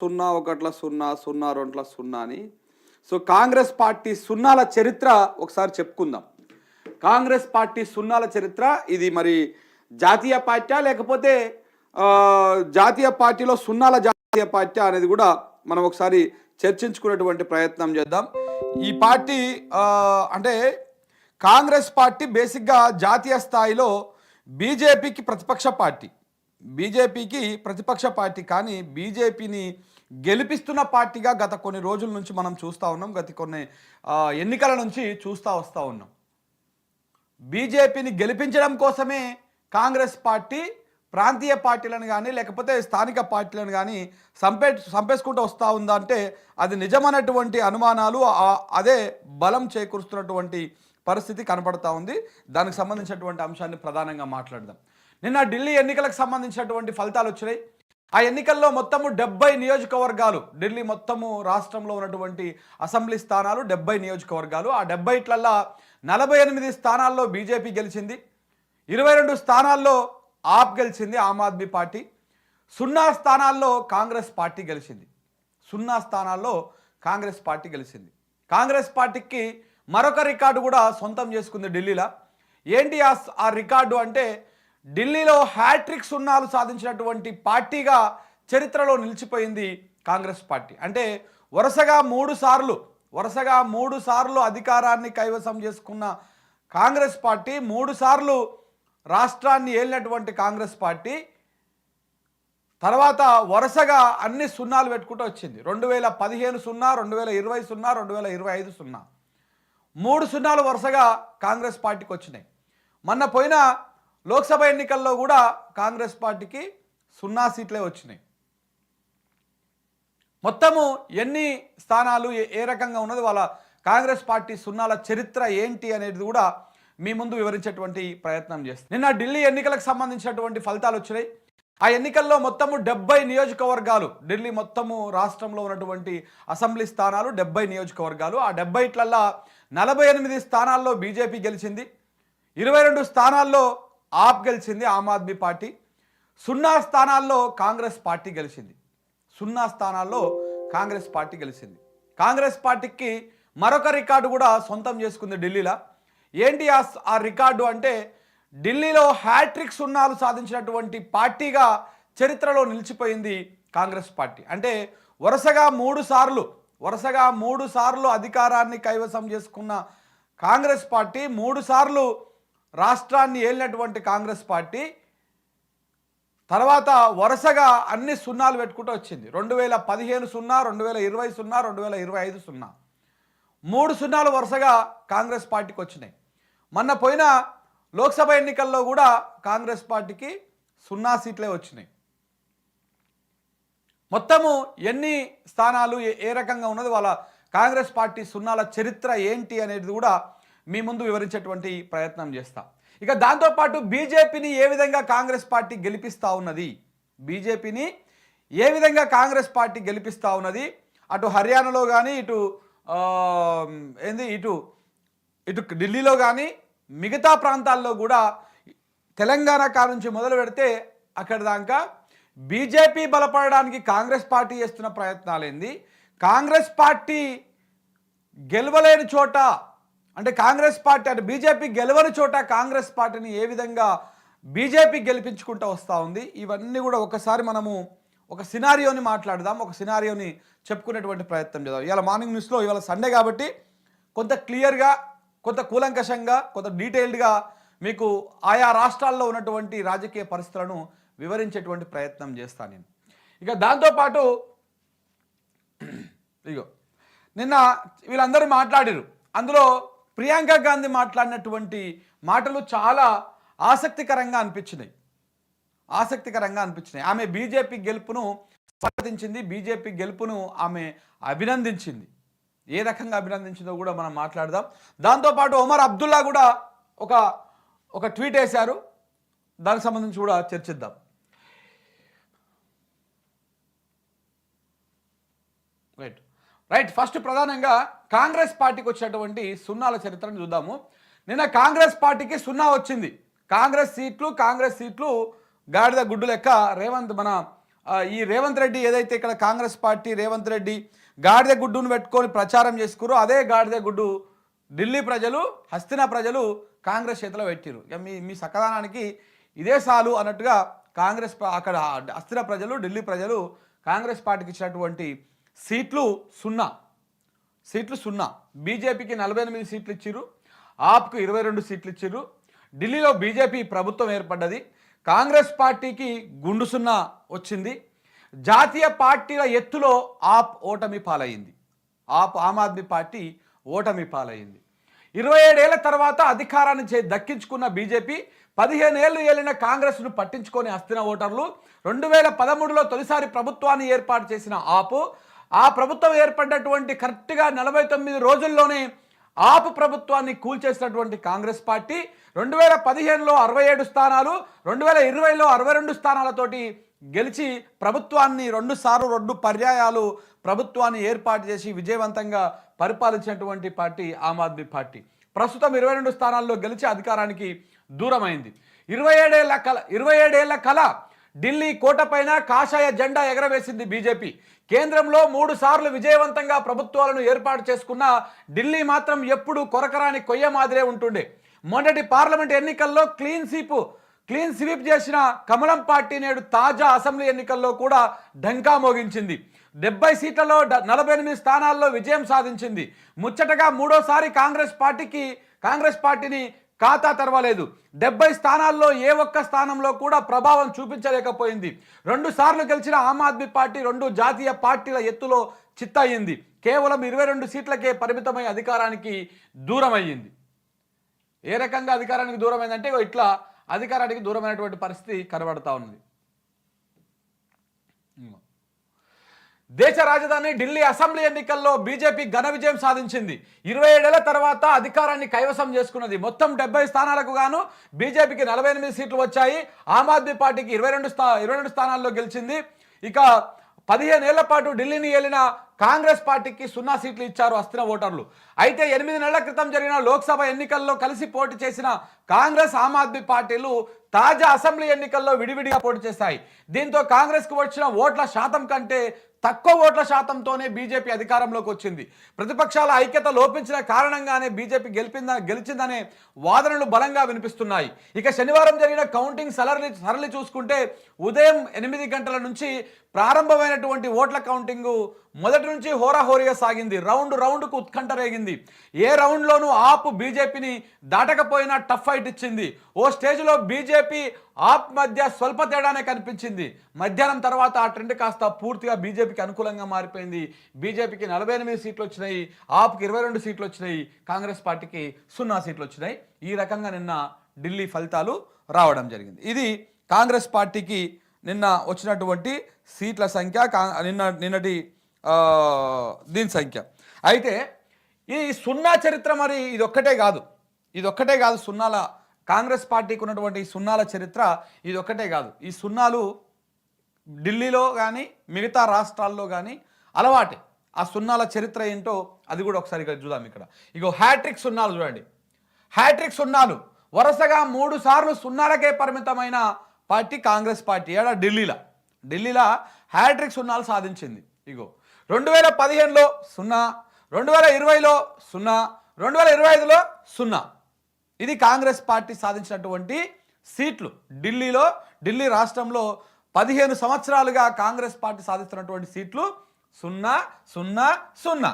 0 1 0 0 2 అని. So Congress party సున్నాల చరిత్ర ఒకసారి చెప్పుకుందాం. కాంగ్రెస్ పార్టీ సున్నాల చరిత్ర ఇది మరి జాతీయ పార్టీ లేకపోతే జాతీయ పార్టీలో సున్నాల జాతీయ పార్టీ అనేది కూడా మనం ఒకసారి చర్చించుకునేటువంటి ప్రయత్నం చేద్దాం. ఈ పార్టీ అంటే కాంగ్రెస్ పార్టీ బేసిక్గా జాతీయ స్థాయిలో బీజేపీకి ప్రతిపక్ష పార్టీ. బీజేపీకి ప్రతిపక్ష పార్టీ కానీ బీజేపీని గెలిపిస్తున్న పార్టీగా గత కొన్ని రోజుల నుంచి మనం చూస్తూ ఉన్నాం. గత కొన్ని ఎన్నికల నుంచి వస్తూ ఉన్నాం. బీజేపీని గెలిపించడం కోసమే కాంగ్రెస్ పార్టీ ప్రాంతీయ పార్టీలను కానీ లేకపోతే స్థానిక పార్టీలను కానీ సంపేసుకుంటూ వస్తూ ఉందా అంటే అది నిజమైనటువంటి అనుమానాలు, అదే బలం చేకూరుస్తున్నటువంటి పరిస్థితి కనపడతా ఉంది. దానికి సంబంధించినటువంటి అంశాన్ని ప్రధానంగా మాట్లాడదాం. నిన్న ఢిల్లీ ఎన్నికలకు సంబంధించినటువంటి ఫలితాలు వచ్చినాయి. ఆ ఎన్నికల్లో మొత్తము 70 నియోజకవర్గాలు, ఢిల్లీ మొత్తము రాష్ట్రంలో ఉన్నటువంటి అసెంబ్లీ స్థానాలు 70 నియోజకవర్గాలు. ఆ 70 48 స్థానాల్లో బీజేపీ గెలిచింది, 22 స్థానాల్లో ఆప్ గెలిచింది, ఆమ్ ఆద్మీ పార్టీ. 0 స్థానాల్లో కాంగ్రెస్ పార్టీ గెలిచింది. 0 స్థానాల్లో కాంగ్రెస్ పార్టీ గెలిచింది. కాంగ్రెస్ పార్టీకి మరొక రికార్డు కూడా సొంతం చేసుకుంది ఢిల్లీలో. ఏంటి ఆ రికార్డు అంటే ఢిల్లీలో హ్యాట్రిక్ సున్నాలు సాధించినటువంటి పార్టీగా చరిత్రలో నిలిచిపోయింది కాంగ్రెస్ పార్టీ. అంటే వరుసగా మూడు సార్లు అధికారాన్ని కైవసం చేసుకున్న కాంగ్రెస్ పార్టీ, 3 సార్లు రాష్ట్రాన్ని ఏలినటువంటి కాంగ్రెస్ పార్టీ తర్వాత వరుసగా అన్ని సున్నాలు పెట్టుకుంటూ వచ్చింది. 2015 సున్నా, 2020 సున్నా, 2025 సున్నా, 3 సున్నాలు వరుసగా కాంగ్రెస్ పార్టీకి వచ్చినాయి. మొన్న పోయిన లోక్సభ ఎన్నికల్లో కూడా కాంగ్రెస్ పార్టీకి 0 సీట్లే వచ్చినాయి. మొత్తము ఎన్ని స్థానాలు ఏ రకంగా ఉన్నది, వాళ్ళ కాంగ్రెస్ పార్టీ సున్నాల చరిత్ర ఏంటి అనేది కూడా మీ ముందు వివరించేటువంటి ప్రయత్నం చేస్తాం. నిన్న ఢిల్లీ ఎన్నికలకు సంబంధించినటువంటి ఫలితాలు వచ్చినాయి. ఆ ఎన్నికల్లో మొత్తము 70 నియోజకవర్గాలు, ఢిల్లీ మొత్తము రాష్ట్రంలో ఉన్నటువంటి అసెంబ్లీ స్థానాలు 70 నియోజకవర్గాలు. ఆ 70 48 స్థానాల్లో బీజేపీ గెలిచింది, 22 స్థానాల్లో ఆప్ గెలిచింది, ఆమ్ ఆద్మీ పార్టీ. 0 స్థానాల్లో కాంగ్రెస్ పార్టీ గెలిచింది. 0 స్థానాల్లో కాంగ్రెస్ పార్టీ గెలిచింది. కాంగ్రెస్ పార్టీకి మరొక రికార్డు కూడా సొంతం చేసుకుంది ఢిల్లీలో. ఏంటి ఆ రికార్డు అంటే ఢిల్లీలో హ్యాట్రిక్ సున్నాలు సాధించినటువంటి పార్టీగా చరిత్రలో నిలిచిపోయింది కాంగ్రెస్ పార్టీ. అంటే వరుసగా మూడు సార్లు అధికారాన్ని కైవసం చేసుకున్న కాంగ్రెస్ పార్టీ, 3 సార్లు రాష్ట్రాన్ని ఏలినటువంటి కాంగ్రెస్ పార్టీ తర్వాత వరుసగా అన్ని సున్నాలు పెట్టుకుంటూ వచ్చింది. 2015 సున్నా, 2020 సున్నా, 2025 సున్నా, 3 సున్నాలు వరుసగా కాంగ్రెస్ పార్టీకి వచ్చినాయి. మొన్న పోయిన లోక్సభ ఎన్నికల్లో కూడా కాంగ్రెస్ పార్టీకి 0 సీట్లే వచ్చినాయి. మొత్తము ఎన్ని స్థానాలు ఏ రకంగా ఉన్నది, వాళ్ళ కాంగ్రెస్ పార్టీ సున్నాల చరిత్ర ఏంటి అనేది కూడా మీ ముందు వివరించేటువంటి ప్రయత్నం చేస్తా. ఇక దాంతోపాటు బీజేపీని ఏ విధంగా కాంగ్రెస్ పార్టీ గెలిపిస్తూ ఉన్నది, అటు హర్యానాలో కానీ ఇటు ఢిల్లీలో కానీ మిగతా ప్రాంతాల్లో కూడా తెలంగాణ నుంచి మొదలు పెడితే అక్కడ దాకా బీజేపీ బలపడడానికి కాంగ్రెస్ పార్టీ చేస్తున్న ప్రయత్నాలేంది, కాంగ్రెస్ పార్టీ గెలవలేని చోట అంటే కాంగ్రెస్ పార్టీ అంటే బీజేపీ గెలవని చోట కాంగ్రెస్ పార్టీని ఏ విధంగా బీజేపీ గెలిపించుకుంటూ వస్తూ ఉంది, ఇవన్నీ కూడా ఒకసారి మనము ఒక సినారియోని మాట్లాడదాం, ఒక సినారియోని చెప్పుకునేటువంటి ప్రయత్నం చేద్దాం. ఇవాళ మార్నింగ్ న్యూస్లో ఇవాళ సండే కాబట్టి కొంత క్లియర్గా, కొంత కూలంకషంగా, కొంత డీటెయిల్డ్గా మీకు ఆయా రాష్ట్రాల్లో ఉన్నటువంటి రాజకీయ పరిస్థితులను వివరించేటువంటి ప్రయత్నం చేస్తాను నేను. ఇక దాంతోపాటు నిన్న వీళ్ళందరూ మాట్లాడారు. అందులో ప్రియాంక గాంధీ మాట్లాడినటువంటి మాటలు చాలా ఆసక్తికరంగా అనిపించినాయి. ఆమె బీజేపీ గెలుపును స్వాగతించింది, బీజేపీ గెలుపును ఆమె అభినందించింది. ఏ రకంగా అభినందించిందో కూడా మనం మాట్లాడదాం. దాంతోపాటు ఒమర్ అబ్దుల్లా కూడా ఒక ట్వీట్ వేశారు, దానికి సంబంధించి కూడా చర్చిద్దాం. రైట్ ఫస్ట్ ప్రధానంగా కాంగ్రెస్ పార్టీకి వచ్చినటువంటి సున్నాల చరిత్రను చూద్దాము. నిన్న కాంగ్రెస్ పార్టీకి 0 వచ్చింది. కాంగ్రెస్ సీట్లు గాడిద గుడ్డు లెక్క రేవంత్ మన ఈ రేవంత్ రెడ్డి ఏదైతే ఇక్కడ కాంగ్రెస్ పార్టీ రేవంత్ రెడ్డి గాడిద గుడ్డును పెట్టుకొని ప్రచారం చేసుకురో అదే గాడిద గుడ్డు ఢిల్లీ ప్రజలు హస్తినా ప్రజలు కాంగ్రెస్ చేతిలో పెట్టిరు. ఇక మీ సకదానానికి ఇదే సాలు అన్నట్టుగా కాంగ్రెస్ అక్కడ హస్తినా ప్రజలు ఢిల్లీ ప్రజలు కాంగ్రెస్ పార్టీకి ఇచ్చినటువంటి సీట్లు సున్నా. బీజేపీకి 48 సీట్లు ఇచ్చిర్రు, ఆప్కు 22 సీట్లు ఇచ్చిర్రు. ఢిల్లీలో బీజేపీ ప్రభుత్వం ఏర్పడ్డది, కాంగ్రెస్ పార్టీకి గుండు సున్నా వచ్చింది. జాతీయ పార్టీల ఎత్తులో ఆప్ ఓటమి పాలయ్యింది. ఆమ్ ఆద్మీ పార్టీ ఓటమి పాలయ్యింది. 27 ఏళ్ల తర్వాత అధికారాన్ని దక్కించుకున్న బీజేపీ 15 ఏళ్లు ఏలిన కాంగ్రెస్ను పట్టించుకొని హస్తిన ఓటర్లు 2013లో తొలిసారి ప్రభుత్వాన్ని ఏర్పాటు చేసిన ఆ ప్రభుత్వం ఏర్పడినటువంటి కరెక్ట్గా 49 రోజుల్లోనే ఆప్ ప్రభుత్వాన్ని కూల్చేసినటువంటి కాంగ్రెస్ పార్టీ 2015లో 67 స్థానాలు 2020లో 62 స్థానాలతోటి గెలిచి ప్రభుత్వాన్ని 2 పర్యాయాలు ప్రభుత్వాన్ని ఏర్పాటు చేసి విజయవంతంగా పరిపాలించినటువంటి పార్టీ ఆమ్ ఆద్మీ పార్టీ ప్రస్తుతం 22 స్థానాల్లో గెలిచి అధికారానికి దూరమైంది. 27 ఏళ్ల కళ ఢిల్లీ కోటపైన కాషాయ జెండా ఎగరవేసింది బీజేపీ. కేంద్రంలో 3 సార్లు విజయవంతంగా ప్రభుత్వాలను ఏర్పాటు చేసుకున్న ఢిల్లీ మాత్రం ఎప్పుడు కొరకరాని కొయ్య మాదిరే ఉంటుండే. మొన్నటి పార్లమెంట్ ఎన్నికల్లో క్లీన్ స్వీప్ చేసిన కమలం పార్టీ నేడు తాజా అసెంబ్లీ ఎన్నికల్లో కూడా ఢంకా మోగించింది. 70 సీట్లలో 48 స్థానాల్లో విజయం సాధించింది. ముచ్చటగా మూడోసారి కాంగ్రెస్ పార్టీని ఖాతా తెరవలేదు. 70 స్థానాల్లో ఏ ఒక్క స్థానంలో కూడా ప్రభావం చూపించలేకపోయింది. 2 సార్లు గెలిచిన ఆమ్ ఆద్మీ పార్టీ 2 జాతీయ పార్టీల ఎత్తులో చిత్తయింది. కేవలం 22 సీట్లకే పరిమితమై అధికారానికి దూరమయ్యింది. ఏ రకంగా అధికారానికి దూరమైందంటే ఇట్లా అధికారానికి దూరమైనటువంటి పరిస్థితి కనబడతా ఉన్నది. దేశ రాజధాని ఢిల్లీ అసెంబ్లీ ఎన్నికల్లో బీజేపీ ఘన విజయం సాధించింది. 27 ఏళ్ల తర్వాత అధికారాన్ని కైవసం చేసుకున్నది. మొత్తం 70 స్థానాలకు గాను బీజేపీకి 48 సీట్లు వచ్చాయి. ఆమ్ ఆద్మీ పార్టీకి 22 స్థానాల్లో గెలిచింది. ఇక 15 ఏళ్ల పాటు ఢిల్లీని ఏలిన కాంగ్రెస్ పార్టీకి 0 సీట్లు ఇచ్చారు హస్తిన ఓటర్లు. అయితే 8 నెలల క్రితం జరిగిన లోక్సభ ఎన్నికల్లో కలిసి పోటీ చేసిన కాంగ్రెస్ ఆమ్ ఆద్మీ పార్టీలు తాజా అసెంబ్లీ ఎన్నికల్లో విడివిడిగా పోటీ చేశాయి. దీంతో కాంగ్రెస్కు వచ్చిన ఓట్ల శాతం కంటే తక్కువ ఓట్ల శాతంతోనే బీజేపీ అధికారంలోకి వచ్చింది. ప్రతిపక్షాల ఐక్యత లోపించిన కారణంగానే బీజేపీ గెలిచిందనే వాదనలు బలంగా వినిపిస్తున్నాయి. ఇక శనివారం జరిగిన కౌంటింగ్ సరళి చూసుకుంటే ఉదయం 8 గంటల నుంచి ప్రారంభమైనటువంటి ఓట్ల కౌంటింగ్ మొదటి నుంచి హోరాహోరీగా సాగింది. రౌండ్కు ఉత్కంఠ రేగింది. ఏ రౌండ్లోనూ ఆప్ బీజేపీని దాటకపోయినా టఫ్ ఫైట్ ఇచ్చింది. ఓ స్టేజ్లో బీజేపీ ఆప్ మధ్య స్వల్ప తేడానే కనిపించింది. మధ్యాహ్నం తర్వాత ఆ ట్రెండ్ కాస్త పూర్తిగా బీజేపీకి అనుకూలంగా మారిపోయింది. బీజేపీకి 48 సీట్లు వచ్చినాయి, ఆప్కి 22 సీట్లు వచ్చినాయి, కాంగ్రెస్ పార్టీకి 0 సీట్లు వచ్చినాయి. ఈ రకంగా నిన్న ఢిల్లీ ఫలితాలు రావడం జరిగింది. ఇది కాంగ్రెస్ పార్టీకి నిన్న వచ్చినటువంటి సీట్ల సంఖ్య, నిన్నటి దీని సంఖ్య. అయితే ఈ 0 చరిత్ర మరి ఇదొక్కటే కాదు సున్నాల కాంగ్రెస్ పార్టీకి ఉన్నటువంటి 0ల చరిత్ర ఇదొక్కటే కాదు. ఈ 0లు ఢిల్లీలో కానీ మిగతా రాష్ట్రాల్లో కానీ అలవాటే. ఆ 0ల చరిత్ర ఏంటో అది కూడా ఒకసారి చూద్దాం. ఇక్కడ ఇగో హ్యాట్రిక్ 0లు చూడండి. హ్యాట్రిక్ 0లు వరుసగా 3 సార్లు 0లకే పరిమితమైన పార్టీ కాంగ్రెస్ పార్టీ. ఢిల్లీలో హ్యాట్రిక్ 0లు సాధించింది. ఇగో 2015లో 0, 2020లో 0, 2025లో 0. ఇది కాంగ్రెస్ పార్టీ సాధించినటువంటి సీట్లు. ఢిల్లీ రాష్ట్రంలో 15 సంవత్సరాలుగా కాంగ్రెస్ పార్టీ సాధిస్తున్నటువంటి సీట్లు 0,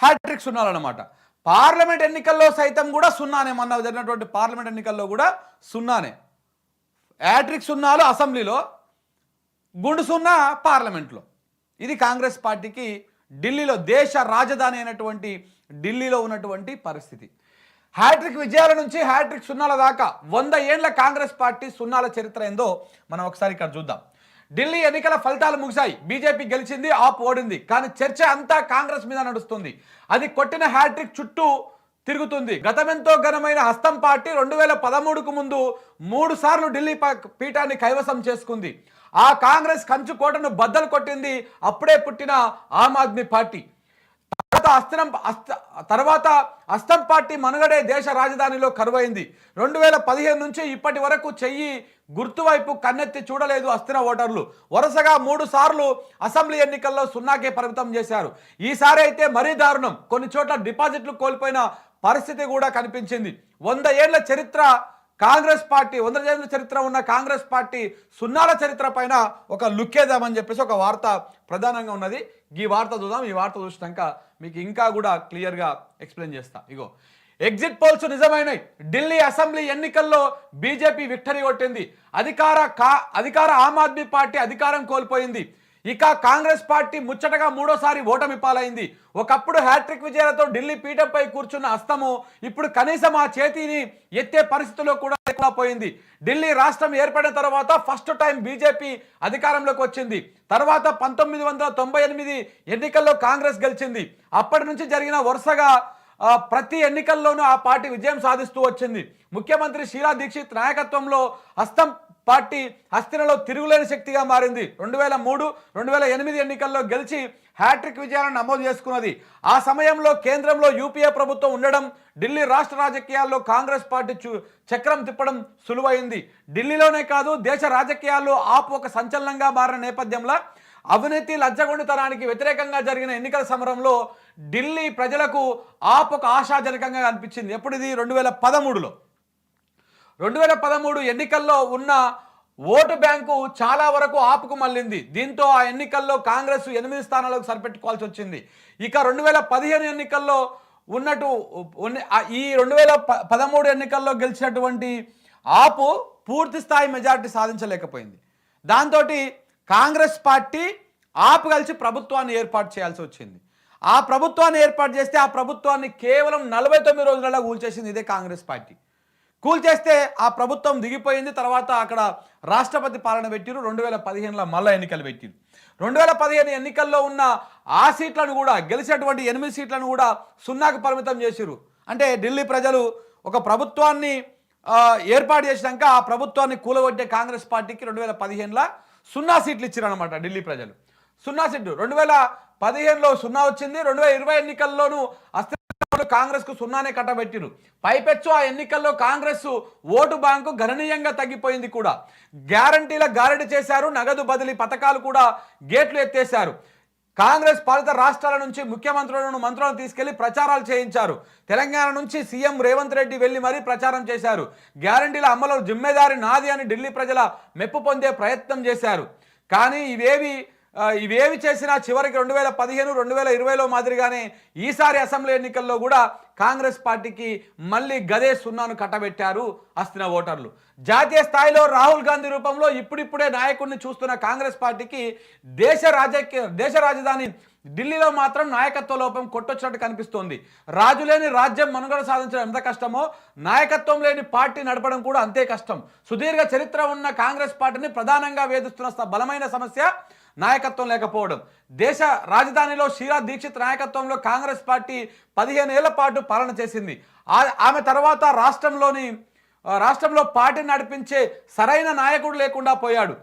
హ్యాట్రిక్ 0లు అన్నమాట. పార్లమెంట్ ఎన్నికల్లో సైతం కూడా 0నే. మొన్న జరిగినటువంటి పార్లమెంట్ ఎన్నికల్లో కూడా 0నే. హ్యాట్రిక్ 0లు అసెంబ్లీలో, గుండు 0 పార్లమెంట్లో. ఇది కాంగ్రెస్ పార్టీకి ఢిల్లీలో, దేశ రాజధాని అయినటువంటి ఢిల్లీలో ఉన్నటువంటి పరిస్థితి. హ్యాట్రిక్ విజయాల నుంచి హ్యాట్రిక్ 0ల దాకా 100 ఏళ్ల కాంగ్రెస్ పార్టీ 0ల చరిత్ర ఏందో మనం ఒకసారి ఇక్కడ చూద్దాం. ఢిల్లీ ఎన్నికల ఫలితాలు ముగిశాయి. బీజేపీ గెలిచింది, ఆప్ ఓడింది. కానీ చర్చ అంతా కాంగ్రెస్ మీద నడుస్తుంది. అది కొట్టిన హ్యాట్రిక్ చుట్టూ తిరుగుతుంది. గతమెంతో ఘనమైన హస్తం పార్టీ 2013కు ముందు 3 సార్లు ఢిల్లీ పీఠాన్ని కైవసం చేసుకుంది. ఆ కాంగ్రెస్ కంచుకోటను బద్దలు కొట్టింది అప్పుడే పుట్టిన ఆమ్ ఆద్మీ పార్టీ. తర్వాత అస్తం పార్టీ మనుగడే దేశ రాజధానిలో కరువైంది. 2015 నుంచి ఇప్పటి వరకు చెయ్యి గుర్తువైపు కన్నెత్తి చూడలేదు అస్థిర ఓటర్లు. వరుసగా 3 సార్లు అసెంబ్లీ ఎన్నికల్లో సున్నాకే పరిమితం చేశారు. ఈసారి అయితే మరీ దారుణం. కొన్ని చోట్ల డిపాజిట్లు కోల్పోయిన పరిస్థితి కూడా కనిపించింది. 100 ఏళ్ల చరిత్ర కాంగ్రెస్ పార్టీ 100 ఏళ్ల చరిత్ర ఉన్న కాంగ్రెస్ పార్టీ సున్నాల చరిత్ర పైన ఒక లుక్కేద్దామని చెప్పేసి ఒక వార్త ప్రధానంగా ఉన్నది. ఈ వార్త చూద్దాం. ఈ వార్త చూసినాక మీకు ఇంకా కూడా క్లియర్గా ఎక్స్ప్లెయిన్ చేస్తా. ఇగో ఎగ్జిట్ పోల్స్ నిజమైనవి. ఢిల్లీ అసెంబ్లీ ఎన్నికల్లో బీజేపీ విక్టరీ కొట్టింది. అధికార ఆమ్ ఆద్మీ పార్టీ అధికారం కోల్పోయింది. ఇక కాంగ్రెస్ పార్టీ ముచ్చటగా 3వ ఓటమి పాలైంది. ఒకప్పుడు హ్యాట్రిక్ విజయాలతో ఢిల్లీ పీఠంపై కూర్చున్న అస్తము ఇప్పుడు కనీసం ఆ చేతిని ఎత్తే పరిస్థితిలో కూడా లేకపోయింది. ఢిల్లీ రాష్ట్రం ఏర్పడిన తర్వాత ఫస్ట్ టైం బీజేపీ అధికారంలోకి వచ్చింది. తర్వాత 1998 ఎన్నికల్లో కాంగ్రెస్ గెలిచింది. అప్పటి నుంచి జరిగిన వరుసగా ప్రతి ఎన్నికల్లోనూ ఆ పార్టీ విజయం సాధిస్తూ వచ్చింది. ముఖ్యమంత్రి షీలా దీక్షిత్ నాయకత్వంలో అస్తం పార్టీ హస్తినలో తిరుగులేని శక్తిగా మారింది. 2003, 2008 ఎన్నికల్లో గెలిచి హ్యాట్రిక్ విజయాలను నమోదు చేసుకున్నది. ఆ సమయంలో కేంద్రంలో యూపీఏ ప్రభుత్వం ఉండడం ఢిల్లీ రాష్ట్ర రాజకీయాల్లో కాంగ్రెస్ పార్టీ చక్రం తిప్పడం సులువైంది. ఢిల్లీలోనే కాదు దేశ రాజకీయాల్లో ఆప్ ఒక సంచలనంగా మారిన నేపథ్యంలో అవినీతి లంచగొండితనానికి వ్యతిరేకంగా జరిగిన ఎన్నికల సమరంలో ఢిల్లీ ప్రజలకు ఆప్ ఒక ఆశాజనకంగా అనిపించింది. ఎప్పుడు ఇది 2013లో 2013 ఎన్నికల్లో ఉన్న ఓటు బ్యాంకు చాలా వరకు ఆపుకు మళ్ళింది. దీంతో ఆ ఎన్నికల్లో కాంగ్రెస్ 8 స్థానాలకు సరిపెట్టుకోవాల్సి వచ్చింది. ఇక 2015 ఎన్నికల్లో ఈ 2013 ఎన్నికల్లో గెలిచినటువంటి ఆపు పూర్తి స్థాయి మెజారిటీ సాధించలేకపోయింది. దాంతో కాంగ్రెస్ పార్టీ ఆపు కలిసి ప్రభుత్వాన్ని ఏర్పాటు చేయాల్సి వచ్చింది. ఆ ప్రభుత్వాన్ని ఏర్పాటు చేస్తే ఆ ప్రభుత్వాన్ని కేవలం 49 రోజులలో కూల్చేసింది ఇదే కాంగ్రెస్ పార్టీ. కూల్చేస్తే ఆ ప్రభుత్వం దిగిపోయింది. తర్వాత అక్కడ రాష్ట్రపతి పాలన పెట్టిరు. 2015లో మళ్ళీ ఎన్నికలు పెట్టిరు. 2015 ఎన్నికల్లో ఉన్న ఆ సీట్లను కూడా గెలిచినటువంటి 8 సీట్లను కూడా సున్నాకు పరిమితం చేసిరు. అంటే ఢిల్లీ ప్రజలు ఒక ప్రభుత్వాన్ని ఏర్పాటు చేసినాక ఆ ప్రభుత్వాన్ని కూలగొట్టే కాంగ్రెస్ పార్టీకి 2015లో 0 సీట్లు ఇచ్చారనమాట ఢిల్లీ ప్రజలు. 0 సీట్లు 2015లో 0 వచ్చింది. 2020 ఎన్నికల్లోనూ కాంగ్రెస్ కు 0నే కట్టబెట్టిరు. పైపెచ్చు ఆ ఎన్నికల్లో కాంగ్రెస్ ఓటు బ్యాంకు గణనీయంగా తగ్గిపోయింది కూడా. గ్యారంటీల గారడి చేశారు. నగదు బదిలీ పథకాలు కూడా గేట్లు ఎత్తేశారు. కాంగ్రెస్ పాలిత రాష్ట్రాల నుంచి ముఖ్యమంత్రులను మంత్రులను తీసుకెళ్లి ప్రచారాలు చేయించారు. తెలంగాణ నుంచి సీఎం రేవంత్ రెడ్డి వెళ్లి మరీ ప్రచారం చేశారు. గ్యారంటీల అమలు జిమ్మెదారి నాది అని ఢిల్లీ ప్రజల మెప్పు పొందే ప్రయత్నం చేశారు. కానీ ఇవేవి చేసినా చివరికి 2015, 2020లో మాదిరిగానే ఈసారి అసెంబ్లీ ఎన్నికల్లో కూడా కాంగ్రెస్ పార్టీకి మళ్ళీ గదే 0ను కట్టబెట్టారు అస్థిన ఓటర్లు. జాతీయ స్థాయిలో రాహుల్ గాంధీ రూపంలో ఇప్పుడిప్పుడే నాయకుడిని చూస్తున్న కాంగ్రెస్ పార్టీకి దేశ రాజధాని ఢిల్లీలో మాత్రం నాయకత్వ లోపం కొట్టొచ్చినట్టు కనిపిస్తోంది. రాజు లేని రాజ్యం మనుగడ సాధించడం ఎంత కష్టమో నాయకత్వం లేని పార్టీ నడపడం కూడా అంతే కష్టం. సుదీర్ఘ చరిత్ర ఉన్న కాంగ్రెస్ పార్టీని ప్రధానంగా వేధిస్తున్న బలమైన సమస్య నాయకత్వం లేకపోవడం. దేశ రాజధానిలో షీలా దీక్షిత్ నాయకత్వంలో కాంగ్రెస్ పార్టీ 15 ఏళ్ల పాటు పాలన చేసింది. ఆమె తర్వాత రాష్ట్రంలో పార్టీ నడిపించే సరైన నాయకుడు లేకుండా పోయాడు.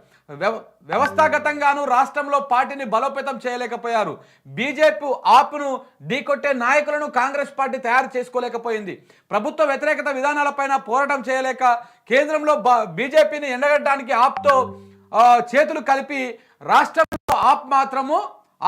వ్యవస్థాగతంగాను రాష్ట్రంలో పార్టీని బలోపేతం చేయలేకపోయారు. బీజేపీ ఆప్ను ఢీకొట్టే నాయకులను కాంగ్రెస్ పార్టీ తయారు చేసుకోలేకపోయింది. ప్రభుత్వ వ్యతిరేకత విధానాలపైన పోరాటం చేయలేక కేంద్రంలో బీజేపీని ఎండగట్టడానికి ఆప్తో చేతులు కలిపి రాష్ట్రంలో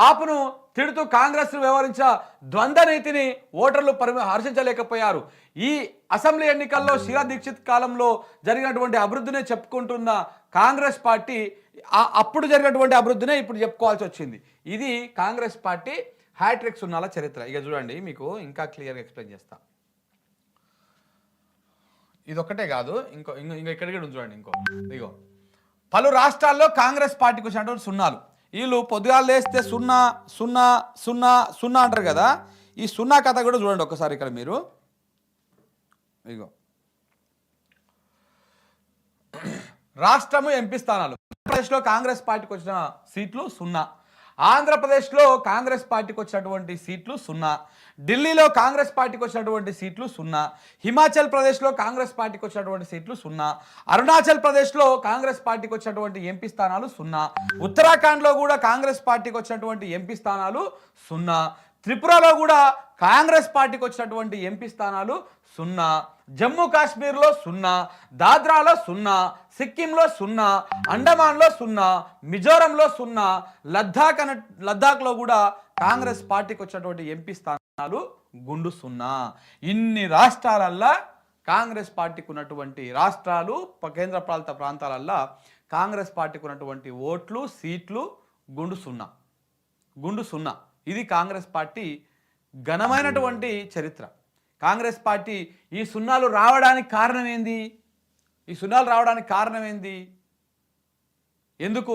ఆప్ను తిడుతూ కాంగ్రెస్ వ్యవహరించిన ద్వంద్వ నీతిని ఓటర్లు హర్షించలేకపోయారు. ఈ అసెంబ్లీ ఎన్నికల్లో షీలా దీక్షిత్ కాలంలో జరిగినటువంటి అభివృద్ధినే చెప్పుకుంటున్న కాంగ్రెస్ పార్టీ అప్పుడు జరిగినటువంటి అభివృద్ధినే ఇప్పుడు చెప్పుకోవాల్సి వచ్చింది. ఇది కాంగ్రెస్ పార్టీ హ్యాట్రిక్ 0ల చరిత్ర. ఇక చూడండి, మీకు ఇంకా క్లియర్గా ఎక్స్ప్లెయిన్ చేస్తా. ఇదొక్కటే కాదు, ఇంకో ఎక్కడికి చూడండి. ఇగో పలు రాష్ట్రాల్లో కాంగ్రెస్ పార్టీకి వచ్చినటువంటి 0లు. వీళ్ళు పొద్దుగాలు లేస్తే 0 0 0 0 అంటారు కదా. ఈ 0 కథ కూడా చూడండి ఒకసారి. ఇక్కడ మీరు ఇగో రాష్ట్రము ఎంపీ స్థానాలు. ఆంధ్రప్రదేశ్లో కాంగ్రెస్ పార్టీకి వచ్చిన సీట్లు 0. ఆంధ్రప్రదేశ్లో కాంగ్రెస్ పార్టీకి వచ్చినటువంటి సీట్లు 0, ఢిల్లీలో కాంగ్రెస్ పార్టీకి వచ్చినటువంటి సీట్లు 0, హిమాచల్ ప్రదేశ్లో కాంగ్రెస్ పార్టీకి వచ్చినటువంటి సీట్లు 0, అరుణాచల్ ప్రదేశ్లో కాంగ్రెస్ పార్టీకి వచ్చినటువంటి ఎంపీ స్థానాలు 0, ఉత్తరాఖండ్లో కూడా కాంగ్రెస్ పార్టీకి వచ్చినటువంటి ఎంపీ స్థానాలు 0, త్రిపురలో కూడా కాంగ్రెస్ పార్టీకి వచ్చినటువంటి ఎంపీ స్థానాలు 0, జమ్మూ కాశ్మీర్లో 0, దాద్రాలో 0, సిక్కింలో 0, అండమాన్లో 0, మిజోరంలో 0, లద్దాఖ్లో కూడా కాంగ్రెస్ పార్టీకి వచ్చినటువంటి ఎంపీ స్థానాలు గుండు 0. ఇన్ని రాష్ట్రాలల్లో కాంగ్రెస్ పార్టీకి ఉన్నటువంటి రాష్ట్రాలు కేంద్ర పాలిత ప్రాంతాలల్లో కాంగ్రెస్ పార్టీకి ఉన్నటువంటి ఓట్లు సీట్లు గుండు 0. ఇది కాంగ్రెస్ పార్టీ ఘనమైనటువంటి చరిత్ర. కాంగ్రెస్ పార్టీ ఈ సున్నాలు రావడానికి కారణం ఏంది? ఎందుకు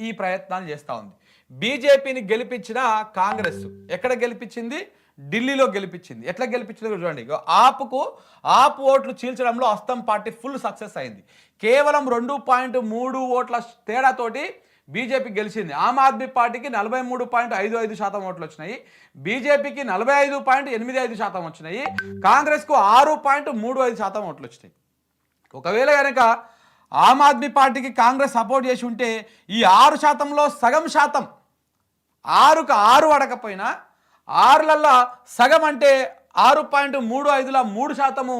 ఈ ప్రయత్నాలు చేస్తూ ఉంది? బీజేపీని గెలిపించిన కాంగ్రెస్ ఎక్కడ గెలిపించింది? ఢిల్లీలో గెలిపించింది. ఎట్లా గెలిపించిందో చూడండి. ఆపు ఓట్లు చీల్చడంలో అస్తం పార్టీ ఫుల్ సక్సెస్ అయింది. కేవలం 2.3 ఓట్ల తేడాతోటి బీజేపీ గెలిచింది. ఆమ్ ఆద్మీ పార్టీకి 43.55% ఓట్లు వచ్చినాయి, బీజేపీకి 45.85% వచ్చినాయి, కాంగ్రెస్కు 6.35% ఓట్లు వచ్చినాయి. ఒకవేళ కనుక ఆమ్ ఆద్మీ పార్టీకి కాంగ్రెస్ సపోర్ట్ చేసి ఉంటే ఈ 6%లో సగం శాతం, 6కు 6 అడకపోయినా 6లలో సగం అంటే 6.35లో 3%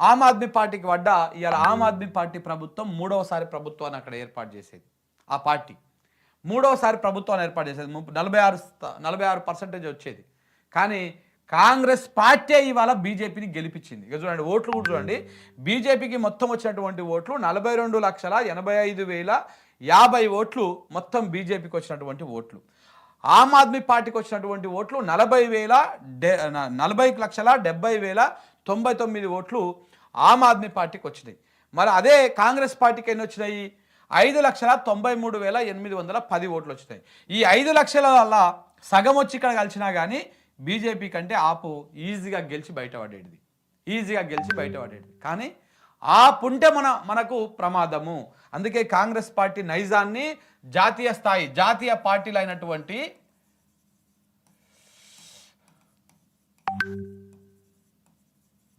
ఆమ్ ఆద్మీ పార్టీకి పడ్డా ఇవాళ ఆమ్ ఆద్మీ పార్టీ ప్రభుత్వం 3వసారి ప్రభుత్వాన్ని అక్కడ ఏర్పాటు చేసేది. ఆ పార్టీ 3వసారి ప్రభుత్వాన్ని ఏర్పాటు చేసేది. 46% వచ్చేది. కానీ కాంగ్రెస్ పార్టీ ఇవాళ బీజేపీని గెలిపించింది. ఇక చూడండి, ఓట్లు కూడా చూడండి. బీజేపీకి మొత్తం వచ్చినటువంటి ఓట్లు 42,85,050 ఓట్లు మొత్తం బీజేపీకి వచ్చినటువంటి ఓట్లు. ఆమ్ ఆద్మీ పార్టీకి వచ్చినటువంటి ఓట్లు 40,70,99 ఓట్లు ఆమ్ ఆద్మీ పార్టీకి వచ్చినాయి. మరి అదే కాంగ్రెస్ పార్టీకి ఎన్ని వచ్చినాయి? 5,93,810 ఓట్లు వచ్చినాయి. ఈ 5 లక్షల వల్ల సగం వచ్చి ఇక్కడ కలిసినా కానీ బీజేపీ కంటే ఆపు ఈజీగా గెలిచి బయటపడేది. కానీ ఆపుంటే మనకు ప్రమాదము. అందుకే కాంగ్రెస్ పార్టీ నైజాన్ని జాతీయ పార్టీలు అయినటువంటి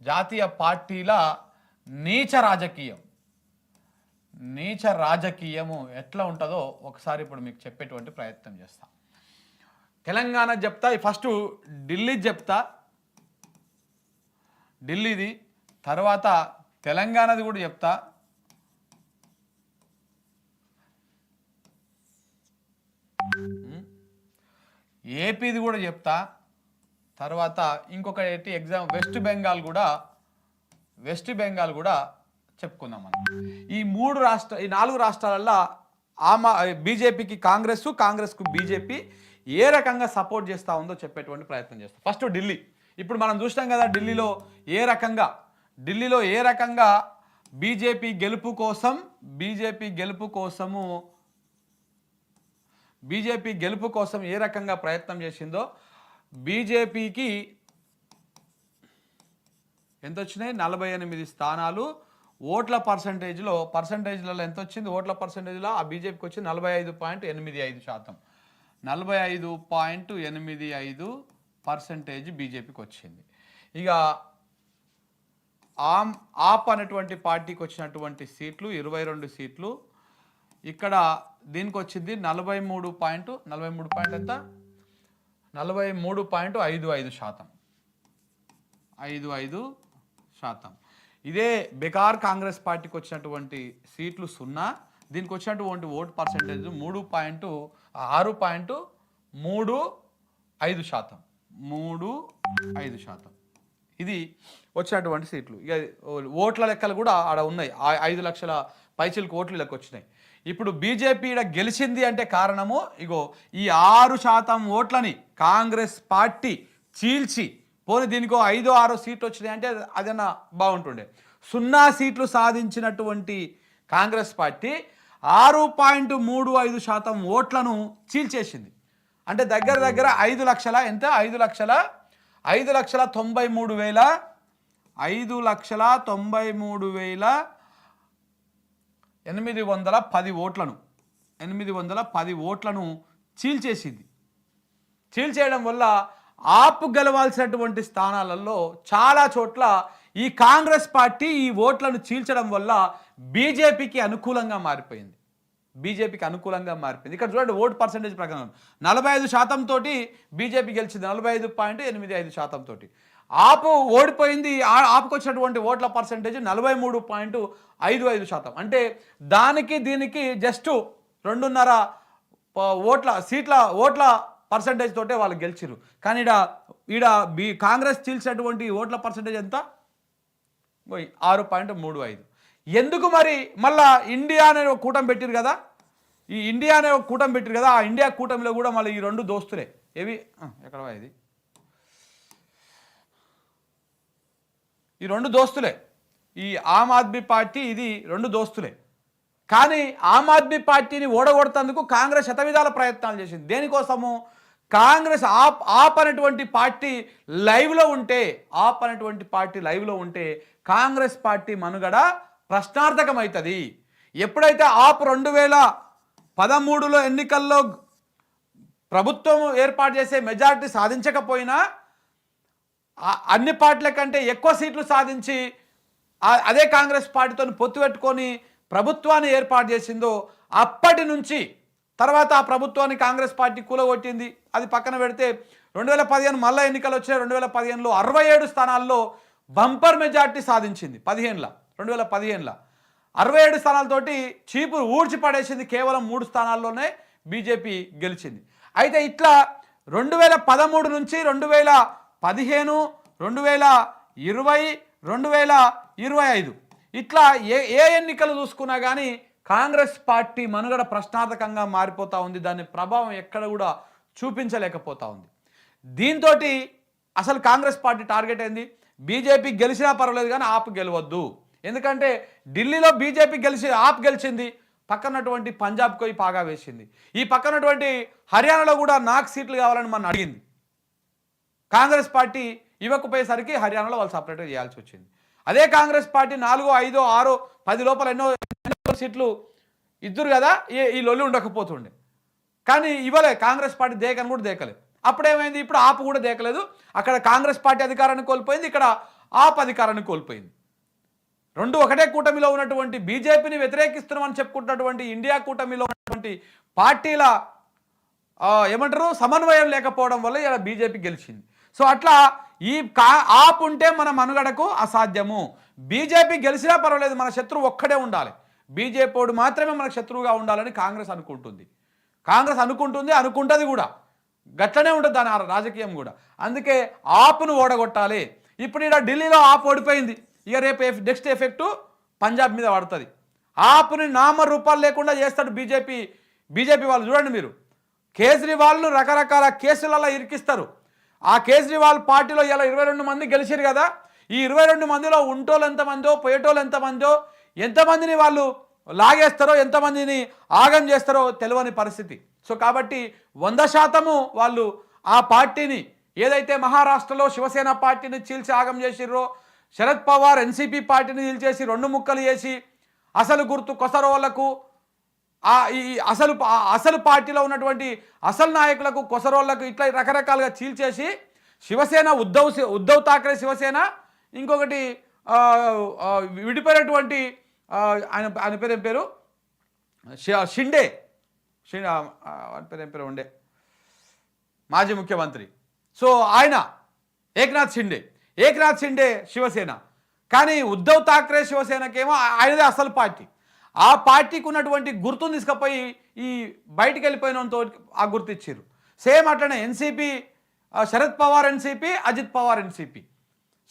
జాతీయ పార్టీల నీచ రాజకీయము ఎట్లా ఉంటుందో ఒకసారి ఇప్పుడు మీకు చెప్పేటువంటి ప్రయత్నం చేస్తా. తెలంగాణ చెప్తా, ఫస్ట్ ఢిల్లీ చెప్తా, ఢిల్లీది తర్వాత తెలంగాణది కూడా చెప్తా, ఏపీది కూడా చెప్తా, తర్వాత ఇంకొకటి ఎగ్జామ్ వెస్ట్ బెంగాల్ కూడా చెప్పుకుందాం మనం. ఈ 4 రాష్ట్రాలల్లో బీజేపీకి కాంగ్రెస్కు బీజేపీ ఏ రకంగా సపోర్ట్ చేస్తూ ఉందో చెప్పేటువంటి ప్రయత్నం చేస్తాం. ఫస్ట్ ఢిల్లీ. ఇప్పుడు మనం చూసినాం కదా, ఢిల్లీలో ఏ రకంగా బీజేపీ గెలుపు కోసం ఏ రకంగా ప్రయత్నం చేసిందో. బీజేపీకి ఎంత వచ్చినాయి? 48 స్థానాలు. ఓట్ల పర్సంటేజ్లలో ఎంత వచ్చింది? ఓట్ల పర్సంటేజ్లో ఆ బీజేపీకి వచ్చి 45.85%. 45.85% బీజేపీకి వచ్చింది. ఇక ఆప్ అనేటువంటి పార్టీకి వచ్చినటువంటి సీట్లు 22 సీట్లు. ఇక్కడ దీనికి వచ్చింది 43.55%. ఇదే బెకార్ కాంగ్రెస్ పార్టీకి వచ్చినటువంటి సీట్లు 0. దీనికి వచ్చినటువంటి ఓటు పర్సంటేజ్ 3.35%. ఇది వచ్చినటువంటి సీట్లు. ఇక ఓట్ల లెక్కలు కూడా ఆడ ఉన్నాయి. 5 లక్షల పైచిలకు ఓట్లు లెక్క వచ్చినాయి. ఇప్పుడు బీజేపీ గెలిచింది అంటే కారణము ఇగో ఈ 6% ఓట్లని కాంగ్రెస్ పార్టీ చీల్చి, పోనీ దీనికో 5-6 సీట్లు వచ్చినాయి అంటే అదన్నా బాగుంటుండే. 0 సీట్లు సాధించినటువంటి కాంగ్రెస్ పార్టీ 6.35% ఓట్లను చీల్చేసింది. అంటే దగ్గర 5 లక్షల ఎంత? 5,93,810 ఓట్లను చీల్చేయడం వల్ల ఆపు గెలవాల్సినటువంటి స్థానాలలో చాలా చోట్ల ఈ కాంగ్రెస్ పార్టీ ఈ ఓట్లను చీల్చడం వల్ల బీజేపీకి అనుకూలంగా మారిపోయింది. ఇక్కడ చూడండి, ఓటు పర్సెంటేజ్ ప్రకారం 45% తోటి బీజేపీ గెలిచింది, 45.85% తోటి. ఆపు ఓడిపోయింది. ఆపుకు వచ్చినటువంటి ఓట్ల పర్సెంటేజ్ 43.55%. అంటే దానికి దీనికి జస్ట్ 2.5 ఓట్ల పర్సెంటేజ్ తోటే వాళ్ళు గెలిచిరు. కానీ ఈడ కాంగ్రెస్ చీల్చినటువంటి ఓట్ల పర్సెంటేజ్ ఎంత? 6.35. ఎందుకు మరి మళ్ళా ఇండియా అనే ఒక కూటమి పెట్టిరు కదా, ఆ ఇండియా కూటమిలో కూడా మళ్ళీ ఈ రెండు దోస్తులే. ఏవి ఎక్కడ ఇది? ఈ రెండు దోస్తులే, ఈ ఆమ్ ఆద్మీ పార్టీ, ఇది రెండు దోస్తులే. కానీ ఆమ్ ఆద్మీ పార్టీని ఓడగొడతందుకు కాంగ్రెస్ శతవిధాల ప్రయత్నాలు చేసింది. దేనికోసము? కాంగ్రెస్ ఆప్ అనేటువంటి పార్టీ లైవ్లో ఉంటే కాంగ్రెస్ పార్టీ మనుగడ ప్రశ్నార్థకమవుతుంది. ఎప్పుడైతే ఆప్ 2013లో ఎన్నికల్లో ప్రభుత్వం ఏర్పాటు చేసే మెజారిటీ సాధించకపోయినా అన్ని పార్టీల కంటే ఎక్కువ సీట్లు సాధించి అదే కాంగ్రెస్ పార్టీతో పొత్తు పెట్టుకొని ప్రభుత్వాన్ని ఏర్పాటు చేసిందో అప్పటి నుంచి తర్వాత ఆ ప్రభుత్వాన్ని కాంగ్రెస్ పార్టీ కూలగొట్టింది. అది పక్కన పెడితే 2015 మళ్ళీ ఎన్నికలు వచ్చాయి. 2015లో 67 స్థానాల్లో బంపర్ మెజార్టీ సాధించింది. 2015లో 67 స్థానాలతోటి చీపు ఊడ్చి పడేసింది. కేవలం 3 స్థానాల్లోనే బీజేపీ గెలిచింది. అయితే ఇట్లా 2013 నుంచి 2015, 2020, 2025 ఇట్లా ఏ ఎన్నికలు చూసుకున్నా కానీ కాంగ్రెస్ పార్టీ మనుగడ ప్రశ్నార్థకంగా మారిపోతూ ఉంది. దాని ప్రభావం ఎక్కడ కూడా చూపించలేకపోతా ఉంది. దీంతో అసలు కాంగ్రెస్ పార్టీ టార్గెట్ ఏంది? బీజేపీ గెలిచినా పర్వాలేదు కానీ ఆప్ గెలవద్దు. ఎందుకంటే ఢిల్లీలో బీజేపీ ఆప్ గెలిచింది, పక్కనటువంటి పంజాబ్కి పోయి పాగా వేసింది. ఈ పక్కనటువంటి హర్యానాలో కూడా నాకు సీట్లు కావాలని మనం అడిగింది. కాంగ్రెస్ పార్టీ ఇవ్వకపోయేసరికి హర్యానాలో వాళ్ళు సపరేట్గా చేయాల్సి వచ్చింది. అదే కాంగ్రెస్ పార్టీ 4, 5, 6, 10 లోపల ఎన్నో సీట్లు ఇద్దరు కదా, ఈ లొల్లి ఉండకపోతుండే. కానీ ఇవ్వలే, కాంగ్రెస్ పార్టీ దేకని కూడా దేకలేదు. అప్పుడేమైంది? ఇప్పుడు ఆపు కూడా దేకలేదు. అక్కడ కాంగ్రెస్ పార్టీ అధికారాన్ని కోల్పోయింది, ఇక్కడ ఆప్ అధికారాన్ని కోల్పోయింది. రెండు ఒకటే కూటమిలో ఉన్నటువంటి బీజేపీని వ్యతిరేకిస్తున్నామని చెప్పుకుంటున్నటువంటి ఇండియా కూటమిలో ఉన్నటువంటి పార్టీల ఏమంటారు సమన్వయం లేకపోవడం వల్ల ఇలా బీజేపీ గెలిచింది. సో అట్లా ఆప్ ఉంటే మన మనుగడకు అసాధ్యము. బీజేపీ గెలిచినా పర్వాలేదు, మన శత్రువు ఒక్కడే ఉండాలి, బీజేపీ మాత్రమే మనకు శత్రువుగా ఉండాలని కాంగ్రెస్ అనుకుంటుంది, అనుకుంటుంది కూడా. గట్లనే ఉంటుంది దాని రాజకీయం కూడా. అందుకే ఆప్ను ఓడగొట్టాలి. ఇప్పుడు ఇక్కడ ఢిల్లీలో ఆప్ ఓడిపోయింది, ఇక రేపు నెక్స్ట్ ఎఫెక్ట్ పంజాబ్ మీద పడుతుంది. ఆప్ని నామరూపాలు లేకుండా చేస్తాడు బీజేపీ వాళ్ళు. చూడండి మీరు, కేజ్రీవాల్ను రకరకాల కేసులలో ఇరికిస్తారు. ఆ కేజ్రీవాల్ పార్టీలో ఇలా 22 మంది గెలిచారు కదా, ఈ 22 మందిలో ఉంటోళ్ళు ఎంతమందో పోయేటోళ్ళు ఎంతమందిని వాళ్ళు లాగేస్తారో, ఎంతమందిని ఆగం చేస్తారో తెలియని పరిస్థితి. సో కాబట్టి 100% వాళ్ళు ఆ పార్టీని ఏదైతే మహారాష్ట్రలో శివసేన పార్టీని చీల్చి ఆగం చేసిర్రో, శరద్ పవార్ ఎన్సీపీ పార్టీని చీల్చేసి 2 ముక్కలు చేసి అసలు గుర్తు కొసరోళ్లకు అసలు పార్టీలో ఉన్నటువంటి అసలు నాయకులకు కొసరోళ్లకు ఇట్లా రకరకాలుగా చీల్చేసి శివసేన ఉద్ధవ్ ఠాక్రే శివసేన, ఇంకొకటి విడిపోయినటువంటి ఆయన పేరు షిండే ఉండే మాజీ ముఖ్యమంత్రి. సో ఆయన ఏక్నాథ్ షిండే శివసేన. కానీ ఉద్ధవ్ ఠాక్రే శివసేనకేమో ఆయనదే అసలు పార్టీ. ఆ పార్టీకి ఉన్నటువంటి గుర్తును తీసుకుపోయి ఈ బయటికి వెళ్ళిపోయినంతో ఆ గుర్తు ఇచ్చారు. సేమ్ అట్లనే NCP, Sharad Pawar NCP, Ajit Pawar NCP.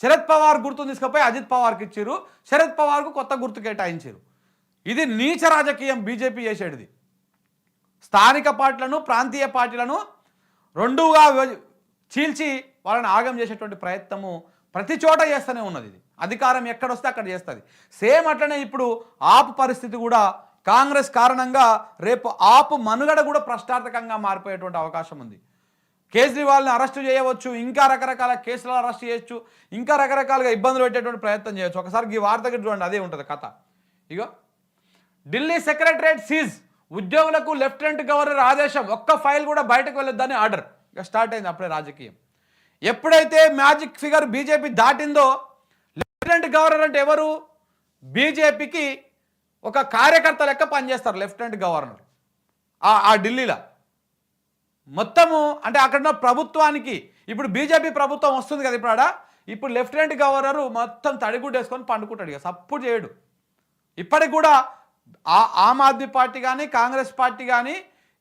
Sharad Pawar గుర్తును తీసుకుపోయి అజిత్ పవార్కి ఇచ్చారు, శరద్ పవార్కు కొత్త గుర్తు కేటాయించారు. ఇది నీచ రాజకీయం బీజేపీ చేసేది. స్థానిక పార్టీలను, ప్రాంతీయ పార్టీలను రెండుగా చీల్చి వాళ్ళని ఆగం చేసేటువంటి ప్రయత్నము ప్రతి చోట చేస్తూనే ఉన్నది. ఇది అధికారం ఎక్కడొస్తే అక్కడ చేస్తుంది. సేమ్ అట్లనే ఇప్పుడు ఆపు పరిస్థితి కూడా కాంగ్రెస్ కారణంగా రేపు ఆపు మనుగడ కూడా ప్రశ్నార్థకంగా మారిపోయేటువంటి అవకాశం ఉంది. కేజ్రీవాల్ని అరెస్టు చేయవచ్చు, ఇంకా రకరకాల కేసులలో అరెస్ట్ చేయొచ్చు, ఇంకా రకరకాలుగా ఇబ్బందులు పెట్టేటువంటి ప్రయత్నం చేయొచ్చు. ఒకసారి ఈ వార్త చూడండి, అదే ఉంటుంది కథ. ఇగో ఢిల్లీ సెక్రటరేట్ సీజ్, ఉద్యోగులకు లెఫ్టినెంట్ గవర్నర్ ఆదేశం, ఒక్క ఫైల్ కూడా బయటకు వెళ్ళొద్దని ఆర్డర్. ఇక స్టార్ట్ అయింది అప్పుడే రాజకీయం. ఎప్పుడైతే మ్యాజిక్ ఫిగర్ బీజేపీ దాటిందో, లెఫ్టినెంట్ గవర్నర్ అంటే ఎవరు? బీజేపీకి ఒక కార్యకర్త లెక్క పనిచేస్తారు లెఫ్టినెంట్ గవర్నర్ ఆ ఢిల్లీలో. మొత్తము అంటే అక్కడ ప్రభుత్వానికి, ఇప్పుడు బీజేపీ ప్రభుత్వం వస్తుంది కదా ఇప్పుడు లెఫ్టినెంట్ గవర్నరు మొత్తం తడిగుడ్డ వేసుకొని పండుకుంటాడు, ఇక సపోర్ట్ చేయడు. ఇప్పటికి కూడా ఆమ్ ఆద్మీ పార్టీ కానీ కాంగ్రెస్ పార్టీ కానీ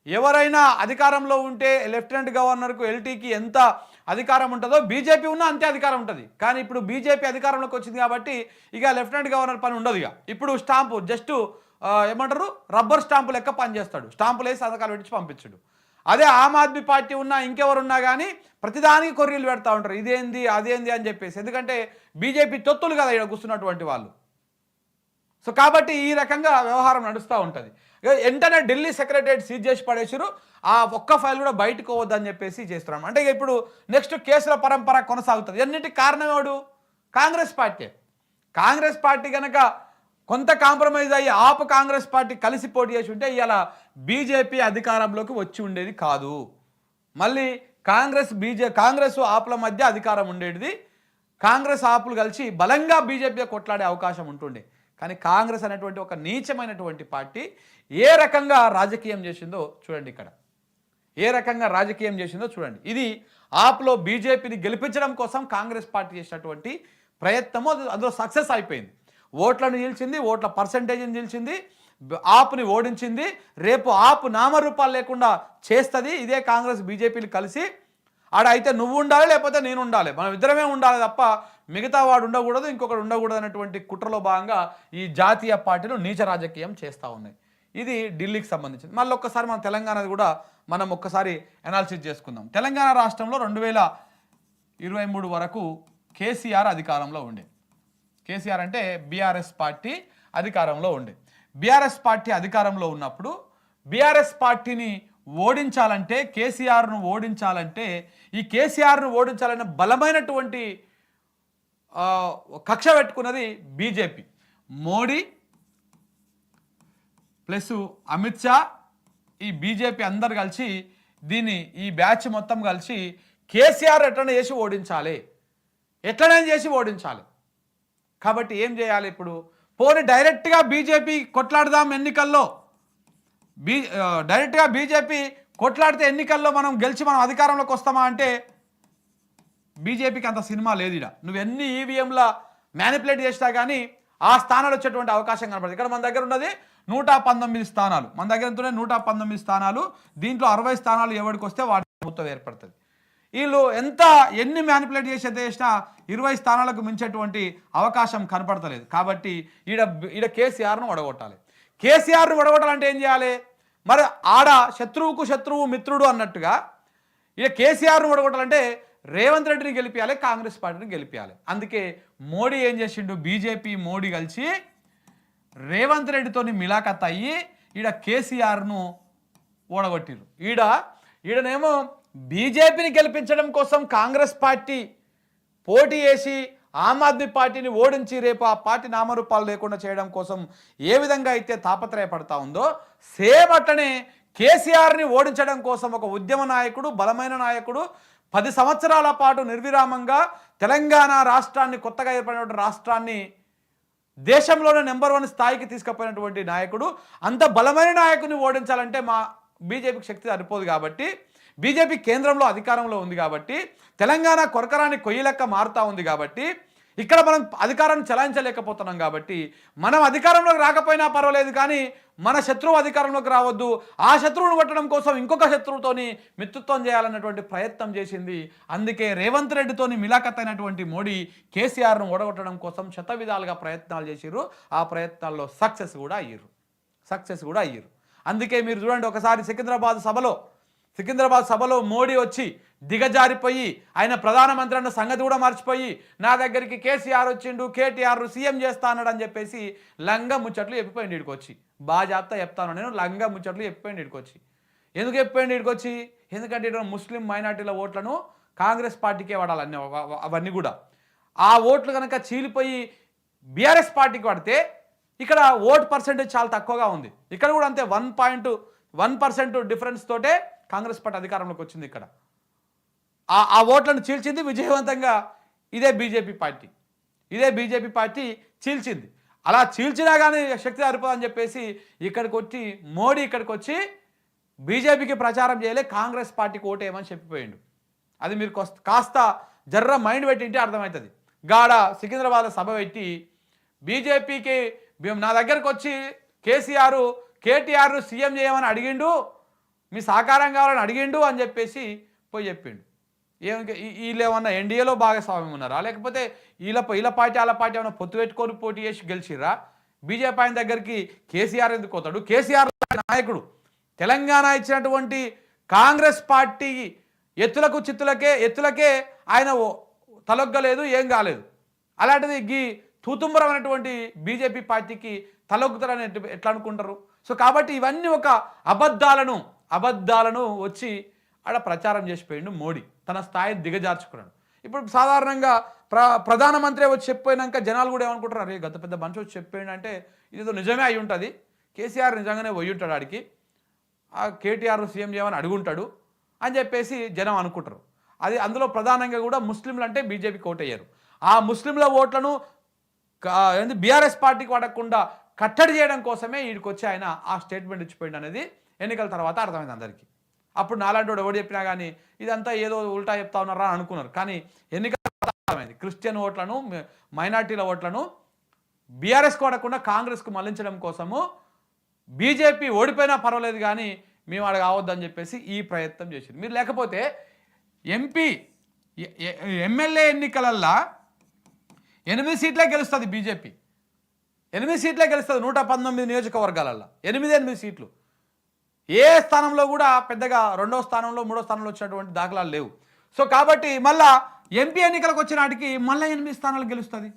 ఎవరైనా అధికారంలో ఉంటే లెఫ్టినెంట్ గవర్నర్కు ఎల్టీకి ఎంత అధికారం ఉంటుందో బీజేపీ ఉన్నా అంతే అధికారం ఉంటుంది. కానీ ఇప్పుడు బీజేపీ అధికారంలోకి వచ్చింది కాబట్టి ఇక లెఫ్టినెంట్ గవర్నర్ పని ఉండదు. ఇక ఇప్పుడు స్టాంపు జస్ట్ ఏమంటారు రబ్బర్ స్టాంపు లెక్క పనిచేస్తాడు, స్టాంపులు వేసి సంతకాలు పెట్టి పంపించడు. అదే ఆమ్ ఆద్మీ పార్టీ ఉన్నా ఇంకెవరున్నా కానీ ప్రతిదానికి కొర్రీలు పెడతా ఉంటారు, ఇదేంది అదేంది అని చెప్పేసి. ఎందుకంటే బీజేపీ తొత్తులు కదా ఇక్కడ కూర్చున్నటువంటి వాళ్ళు. సో కాబట్టి ఈ రకంగా వ్యవహారం నడుస్తూ ఉంటుంది. వెంటనే ఢిల్లీ సెక్రటరియట్ సీజ్ చేసి పడేసారు, ఆ ఒక్క ఫైల్ కూడా బయటకు పోవద్దని చెప్పేసి చేస్తున్నాం. అంటే ఇప్పుడు నెక్స్ట్ కేసుల పరంపర కొనసాగుతుంది. అన్నిటికీ కారణం ఎవడు? కాంగ్రెస్ పార్టీ. కాంగ్రెస్ పార్టీ కనుక కొంత కాంప్రమైజ్ అయ్యి ఆపు కాంగ్రెస్ పార్టీ కలిసి పోటీ చేసి ఉంటే ఇవాళ బీజేపీ అధికారంలోకి వచ్చి ఉండేది కాదు. మళ్ళీ కాంగ్రెస్ ఆపుల మధ్య అధికారం ఉండేది. కాంగ్రెస్ ఆపులు కలిసి బలంగా బీజేపీ కొట్లాడే అవకాశం ఉంటుండే. కానీ కాంగ్రెస్ అనేటువంటి ఒక నీచమైనటువంటి పార్టీ ఏ రకంగా రాజకీయం చేసిందో చూడండి. ఇక్కడ ఏ రకంగా రాజకీయం చేసిందో చూడండి. ఇది ఆప్లో బీజేపీని గెలిపించడం కోసం కాంగ్రెస్ పార్టీ చేసినటువంటి ప్రయత్నము అందులో సక్సెస్ అయిపోయింది. ఓట్లను నిలిచింది, ఓట్ల పర్సంటేజ్ని నిలిచింది, ఆప్ని ఓడించింది. రేపు ఆప్ నామరూపాలు లేకుండా చేస్తుంది ఇదే కాంగ్రెస్ బీజేపీలు కలిసి. ఆడ అయితే నువ్వు ఉండాలి లేకపోతే నేను ఉండాలి, మనం ఇద్దరమే ఉండాలి తప్ప మిగతా వాడు ఉండకూడదు, ఇంకొకటి ఉండకూడదు అనేటువంటి కుట్రలో భాగంగా ఈ జాతీయ పార్టీలు నీచ రాజకీయం చేస్తూ ఉన్నాయి. ఇది ఢిల్లీకి సంబంధించింది. మళ్ళీ ఒక్కసారి మన తెలంగాణది కూడా మనం ఒక్కసారి అనాలిసిస్ చేసుకుందాం. తెలంగాణ రాష్ట్రంలో 2023 వరకు కేసీఆర్ అధికారంలో ఉండే. కేసీఆర్ అంటే బీఆర్ఎస్ పార్టీ అధికారంలో ఉండే. బీఆర్ఎస్ పార్టీ అధికారంలో ఉన్నప్పుడు బీఆర్ఎస్ పార్టీని ఓడించాలంటే, కేసీఆర్ను ఓడించాలంటే, ఈ కేసీఆర్ను ఓడించాలనే బలమైనటువంటి కక్ష పెట్టుకున్నది బీజేపీ. మోడీ ప్లస్ అమిత్ షా, ఈ బీజేపీ అందరు కలిసి ఈ బ్యాచ్ మొత్తం కలిసి కేసీఆర్ ఎట్లనే చేసి ఓడించాలి, ఎట్లనే చేసి ఓడించాలి. కాబట్టి ఏం చేయాలి ఇప్పుడు? పోనీ డైరెక్ట్గా బీజేపీ కొట్లాడదాం ఎన్నికల్లో, డైరెక్ట్గా బీజేపీ కొట్లాడితే ఎన్నికల్లో మనం గెలిచి మనం అధికారంలోకి వస్తామా అంటే బీజేపీకి అంత సినిమా లేదు. ఇడ నువ్వు ఎన్ని ఈవీఎంల మ్యానిపులేట్ చేసినా కానీ ఆ స్థానాలు వచ్చేటువంటి అవకాశం కనపడుతుంది. ఇక్కడ మన దగ్గర ఉన్నది 119 స్థానాలు, మన దగ్గర ఎంతనే 119 స్థానాలు. దీంట్లో 60 స్థానాలు ఎవరికి వస్తే వాడి ప్రభుత్వం ఏర్పడుతుంది. వీళ్ళు ఎన్ని మ్యానిపులేట్ చేసినా 20 స్థానాలకు మించేటువంటి అవకాశం కనపడతలేదు. కాబట్టి ఈడ కేసీఆర్ను ఓడగొట్టాలి. కేసీఆర్ను ఓడగొట్టాలంటే ఏం చేయాలి? మరి ఆడ శత్రువుకు శత్రువు మిత్రుడు అన్నట్టుగా ఈడ కేసీఆర్ను ఓడగొట్టాలంటే రేవంత్ రెడ్డిని గెలిపించాలి, కాంగ్రెస్ పార్టీని గెలిపించాలి. అందుకే మోడీ ఏం చేసిండు? బీజేపీ మోడీ కలిసి రేవంత్ రెడ్డితోని మిలాఖత్ అయ్యి ఈడ కేసీఆర్ను ఓడగొట్టిరు. ఈడనేమో బీజేపీని గెలిపించడం కోసం కాంగ్రెస్ పార్టీ పోటీ చేసి ఆమ్ ఆద్మీ పార్టీని ఓడించి రేపు ఆ పార్టీ నామరూపాలు లేకుండా చేయడం కోసం ఏ విధంగా అయితే తాపత్రయపడతా ఉందో, సేమ్ అట్లనే కేసీఆర్ని ఓడించడం కోసం ఒక ఉద్యమ నాయకుడు, బలమైన నాయకుడు, 10 సంవత్సరాల పాటు నిర్విరామంగా తెలంగాణ రాష్ట్రాన్ని, కొత్తగా ఏర్పడినటువంటి రాష్ట్రాన్ని దేశంలోనే నెంబర్ 1 స్థాయికి తీసుకుపోయినటువంటి నాయకుడు, అంత బలమైన నాయకుడిని ఓడించాలంటే మా బీజేపీకి శక్తి సరిపోదు. కాబట్టి బీజేపీ కేంద్రంలో అధికారంలో ఉంది కాబట్టి, తెలంగాణ కొరకరాని కొయ్యలెక్క మారుతూ ఉంది కాబట్టి, ఇక్కడ మనం అధికారాన్ని చలాయించలేకపోతున్నాం. కాబట్టి మనం అధికారంలోకి రాకపోయినా పర్వాలేదు, కానీ మన శత్రువు అధికారంలోకి రావద్దు, ఆ శత్రువును కొట్టడం కోసం ఇంకొక శత్రువుతోని మిత్రుత్వం చేయాలన్నటువంటి ప్రయత్నం చేసింది. అందుకే రేవంత్ రెడ్డితోని మిలాఖత్ అయినటువంటి మోడీ కేసీఆర్ను ఓడగొట్టడం కోసం శతవిధాలుగా ప్రయత్నాలు చేసిర్రు. ఆ ప్రయత్నాల్లో సక్సెస్ కూడా అయ్యారు. అందుకే మీరు చూడండి, ఒకసారి సికింద్రాబాద్ సభలో మోడీ వచ్చి దిగజారిపోయి ఆయన ప్రధానమంత్రి అన్న సంగతి కూడా మర్చిపోయి నా దగ్గరికి కేసీఆర్ వచ్చిండు, కేటీఆర్ సీఎం చేస్తా అన్నాడు అని చెప్పేసి లంగా ముచ్చట్లు చెప్పిపోయింది. ఇడికొచ్చి బాజాప్తా చెప్తాను నేను, లంగా ముచ్చట్లు చెప్పిపోయింది ఇడికొచ్చి. ఎందుకు చెప్పిపోయింది ఇడికొచ్చి? ఎందుకంటే ఇక్కడ ముస్లిం మైనార్టీల ఓట్లను కాంగ్రెస్ పార్టీకే వాడాలన్నీ, అవన్నీ కూడా ఆ ఓట్లు కనుక చీలిపోయి బీఆర్ఎస్ పార్టీకి పడితే ఇక్కడ ఓట్ పర్సెంటేజ్ చాలా తక్కువగా ఉంది. ఇక్కడ కూడా అంతే 1.1% డిఫరెన్స్ తోటే కాంగ్రెస్ పార్టీ అధికారంలోకి వచ్చింది. ఇక్కడ ఆ ఓట్లను చీల్చింది విజయవంతంగా ఇదే బీజేపీ పార్టీ చీల్చింది. అలా చీల్చినా కానీ శక్తి సరిపోదని చెప్పేసి మోడీ ఇక్కడికి వచ్చి బీజేపీకి ప్రచారం చేయలే, కాంగ్రెస్ పార్టీకి ఓటేయమని చెప్పిపోయిండు. అది మీరు కాస్త జర్ర మైండ్ పెట్టింటే అర్థమవుతుంది. గాడ సికింద్రాబాద్ సభ పెట్టి బీజేపీకి నా దగ్గరకు వచ్చి కేటీఆర్ సీఎం చేయమని అడిగిండు, మీ సహకారం కావాలని అడిగిండు అని చెప్పేసి పోయి చెప్పిండు. వీళ్ళు ఏమన్నా ఎన్డీఏలో భాగస్వామ్యం ఉన్నారా, లేకపోతే వీళ్ళ పార్టీ వాళ్ళ పార్టీ ఏమన్నా పొత్తు పెట్టుకొని పోటీ చేసి గెలిచిర్రా? బీజేపీ ఆయన దగ్గరికి కేసీఆర్ ఎందుకు పోతాడు? కేసీఆర్ నాయకుడు తెలంగాణ ఇచ్చినటువంటి కాంగ్రెస్ పార్టీ ఎత్తులకే ఆయన తలొగ్గలేదు, ఏం కాలేదు. అలాంటిది తూతుంబరం అనేటువంటి బీజేపీ పార్టీకి తలొగ్గుతారని ఎట్లా అనుకుంటారు? సో కాబట్టి ఇవన్నీ ఒక అబద్ధాలను వచ్చి ఆడ ప్రచారం చేసిపోయిండు మోడీ, తన స్థాయిని దిగజార్చుకున్నాడు. ఇప్పుడు సాధారణంగా ప్రధానమంత్రి వచ్చి చెప్పినాక జనాలు కూడా ఏమనుకుంటారు, అరే గత పెద్ద మనిషి వచ్చి చెప్పాడు అంటే ఇదేదో నిజమే అయి ఉంటుంది, కేసీఆర్ నిజంగానే పోయి ఉంటాడు ఆడికి, ఆ కేటీఆర్ సీఎం చేయమని అడుగుంటాడు అని చెప్పేసి జనం అనుకుంటారు. అందులో ప్రధానంగా కూడా ముస్లింలు అంటే బీజేపీకి ఓటయ్యారు. ఆ ముస్లింల ఓట్లను బీఆర్ఎస్ పార్టీకి పడకుండా కట్టడి చేయడం కోసమే వీడికి వచ్చి ఆయన ఆ స్టేట్మెంట్ ఇచ్చిపోయింది అనేది ఎన్నికల తర్వాత అర్థమైంది అందరికీ. అప్పుడు నాలాంటి వాడు ఎవడు చెప్పినా కానీ ఇదంతా ఏదో ఉల్టా చెప్తా ఉన్నారా అని అనుకున్నారు. కానీ ఎన్నికల అర్థమైంది, క్రిస్టియన్ ఓట్లను మైనార్టీల ఓట్లను బీఆర్ఎస్కి పడకుండా కాంగ్రెస్కు మళ్లించడం కోసము బీజేపీ ఓడిపోయినా పర్వాలేదు కానీ మేము అక్కడ కావద్దని చెప్పేసి ఈ ప్రయత్నం చేసింది. మీరు లేకపోతే ఎమ్మెల్యే ఎన్నికలల్లో 8 సీట్లే గెలుస్తుంది బీజేపీ, 8 సీట్లే గెలుస్తుంది 119 నియోజకవర్గాలలో 8 సీట్లు. ఏ స్థానంలో కూడా పెద్దగా 2వ స్థానంలో 3వ స్థానంలో వచ్చినటువంటి దాఖలాలు లేవు. సో కాబట్టి మళ్ళా ఎంపీ ఎన్నికలకు వచ్చిన నాటికి మళ్ళీ 8 స్థానాలు గెలుస్తుంది.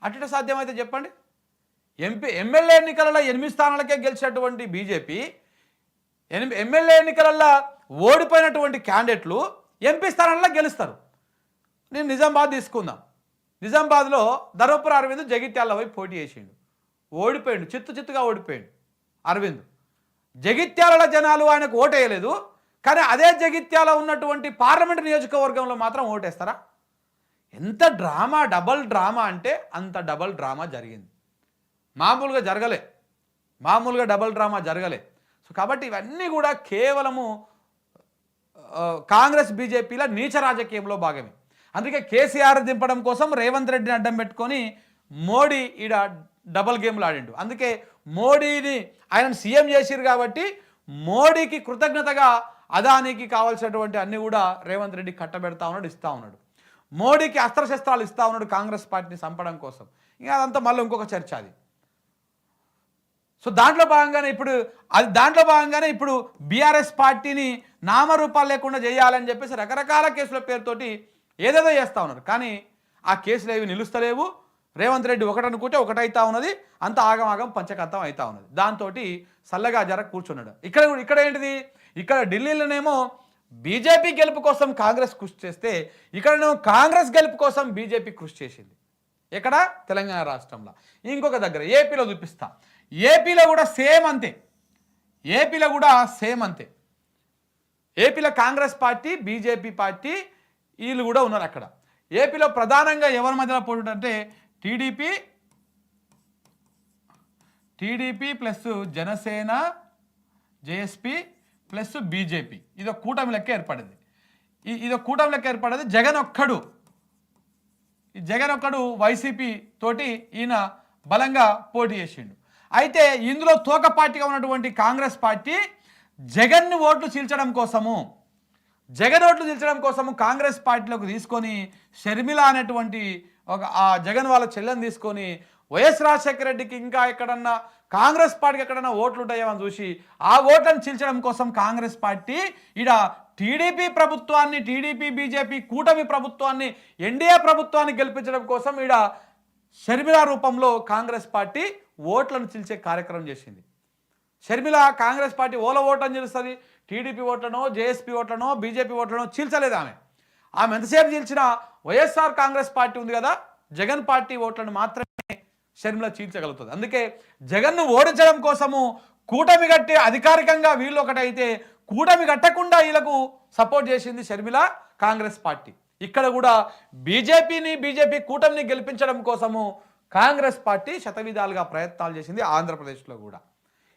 అట్లా సాధ్యమైతే చెప్పండి. ఎమ్మెల్యే ఎన్నికలలో 8 స్థానాలకే గెలిచినటువంటి బీజేపీ ఎమ్మెల్యే ఎన్నికలలో ఓడిపోయినటువంటి క్యాండిడేట్లు ఎంపీ స్థానాల్లో గెలుస్తారు. నేను నిజామాబాద్ తీసుకుందాం. నిజామాబాద్లో ధర్మపురి అరవింద్ జగిత్యాల పోయి పోటీ చేసిండు, ఓడిపోయిండు, చిత్తుగా ఓడిపోయిండు అరవింద్. జగిత్యాల జనాలు ఆయనకు ఓటేయలేదు, కానీ అదే జగిత్యాల ఉన్నటువంటి పార్లమెంట్ నియోజకవర్గంలో మాత్రం ఓటేస్తారా? ఎంత డ్రామా, డబల్ డ్రామా అంటే అంత డబల్ డ్రామా జరిగింది. మామూలుగా డబల్ డ్రామా జరగలే. సో కాబట్టి ఇవన్నీ కూడా కేవలము కాంగ్రెస్ బీజేపీల నీచ రాజకీయంలో భాగమే. అందుకే కేసీఆర్ దింపడం కోసం రేవంత్ రెడ్డిని అడ్డం పెట్టుకొని మోడీ ఈడ డబల్ గేమ్లు ఆడిండు. అందుకే మోడీని ఆయనను సీఎం చేసిరు కాబట్టి మోడీకి కృతజ్ఞతగా అదానికి కావాల్సినటువంటి అన్నీ కూడా రేవంత్ రెడ్డి కట్టబెడతా ఉన్నాడు, ఇస్తూ ఉన్నాడు. మోడీకి అస్త్రశస్త్రాలు ఇస్తూ ఉన్నాడు కాంగ్రెస్ పార్టీని చంపడం కోసం. ఇంకా అదంతా మళ్ళీ ఇంకొక చర్చ అది. సో దాంట్లో భాగంగానే ఇప్పుడు బీఆర్ఎస్ పార్టీని నామరూపాలు లేకుండా చేయాలని చెప్పేసి రకరకాల కేసుల పేరుతోటి ఏదేదో చేస్తూ ఉన్నారు. కానీ ఆ కేసులు ఏవి నిలుస్తలేవు. రేవంత్ రెడ్డి ఒకటి అనుకుంటే ఒకటైతా ఉన్నది, అంత ఆగమాగం పంచకత్తం అవుతా ఉన్నది. దాంతో సల్లగా జర కూర్చున్నాడు. ఇక్కడ ఏంటిది, ఇక్కడ ఢిల్లీలోనేమో బీజేపీ గెలుపు కోసం కాంగ్రెస్ కృషి చేస్తే ఇక్కడనేమో కాంగ్రెస్ గెలుపు కోసం బీజేపీ కృషి చేసింది. ఎక్కడ? తెలంగాణ రాష్ట్రంలో. ఇంకొక దగ్గర ఏపీలో చూపిస్తా. ఏపీలో కూడా సేమ్ అంతే. ఏపీలో కాంగ్రెస్ పార్టీ బీజేపీ పార్టీ వీళ్ళు కూడా ఉన్నారు అక్కడ. ఏపీలో ప్రధానంగా ఎవరి మధ్యలో పోటీ అంటే TDP plus Janasena, JSP plus BJP. ఇదో కూటమి లెక్క ఏర్పడింది. జగన్ ఒక్కడు వైసీపీ తోటి ఈయన బలంగా పోటీ చేసిండు. అయితే ఇందులో తోక పార్టీగా ఉన్నటువంటి కాంగ్రెస్ పార్టీ జగన్ ఓట్లు చీల్చడం కోసము కాంగ్రెస్ పార్టీలోకి తీసుకొని షర్మిల అనేటువంటి ఆ జగన్ వాళ్ళ చెల్లెని తీసుకొని వైఎస్ రాజశేఖర రెడ్డికి ఇంకా ఎక్కడన్నా కాంగ్రెస్ పార్టీకి ఎక్కడన్నా ఓట్లు ఉంటాయేమని చూసి ఆ ఓట్లను చీల్చడం కోసం కాంగ్రెస్ పార్టీ టీడీపీ బీజేపీ కూటమి ప్రభుత్వాన్ని, ఎన్డీఏ ప్రభుత్వాన్ని గెలిపించడం కోసం షర్మిల రూపంలో కాంగ్రెస్ పార్టీ ఓట్లను చీల్చే కార్యక్రమం చేసింది. షర్మిల కాంగ్రెస్ పార్టీ ఓల ఓట్లను చీలుస్తుంది, టీడీపీ ఓట్లనో, జేఎస్పీ ఓట్లనో, బీజేపీ ఓట్లనో చీల్చలేదు. ఆమె ఎంతసేపు చీల్చినా వైఎస్ఆర్ కాంగ్రెస్ పార్టీ ఉంది కదా, జగన్ పార్టీ ఓట్లను మాత్రమే షర్మిల చీల్చగలుగుతుంది. అందుకే జగన్ను ఓడించడం కోసము కూటమి కట్టి అధికారికంగా వీళ్ళు ఒకటైతే కూటమి కట్టకుండా వీళ్ళకు సపోర్ట్ చేసింది షర్మిల కాంగ్రెస్ పార్టీ. ఇక్కడ కూడా బీజేపీ కూటమిని గెలిపించడం కోసము కాంగ్రెస్ పార్టీ శతవిధాలుగా ప్రయత్నాలు చేసింది ఆంధ్రప్రదేశ్లో కూడా.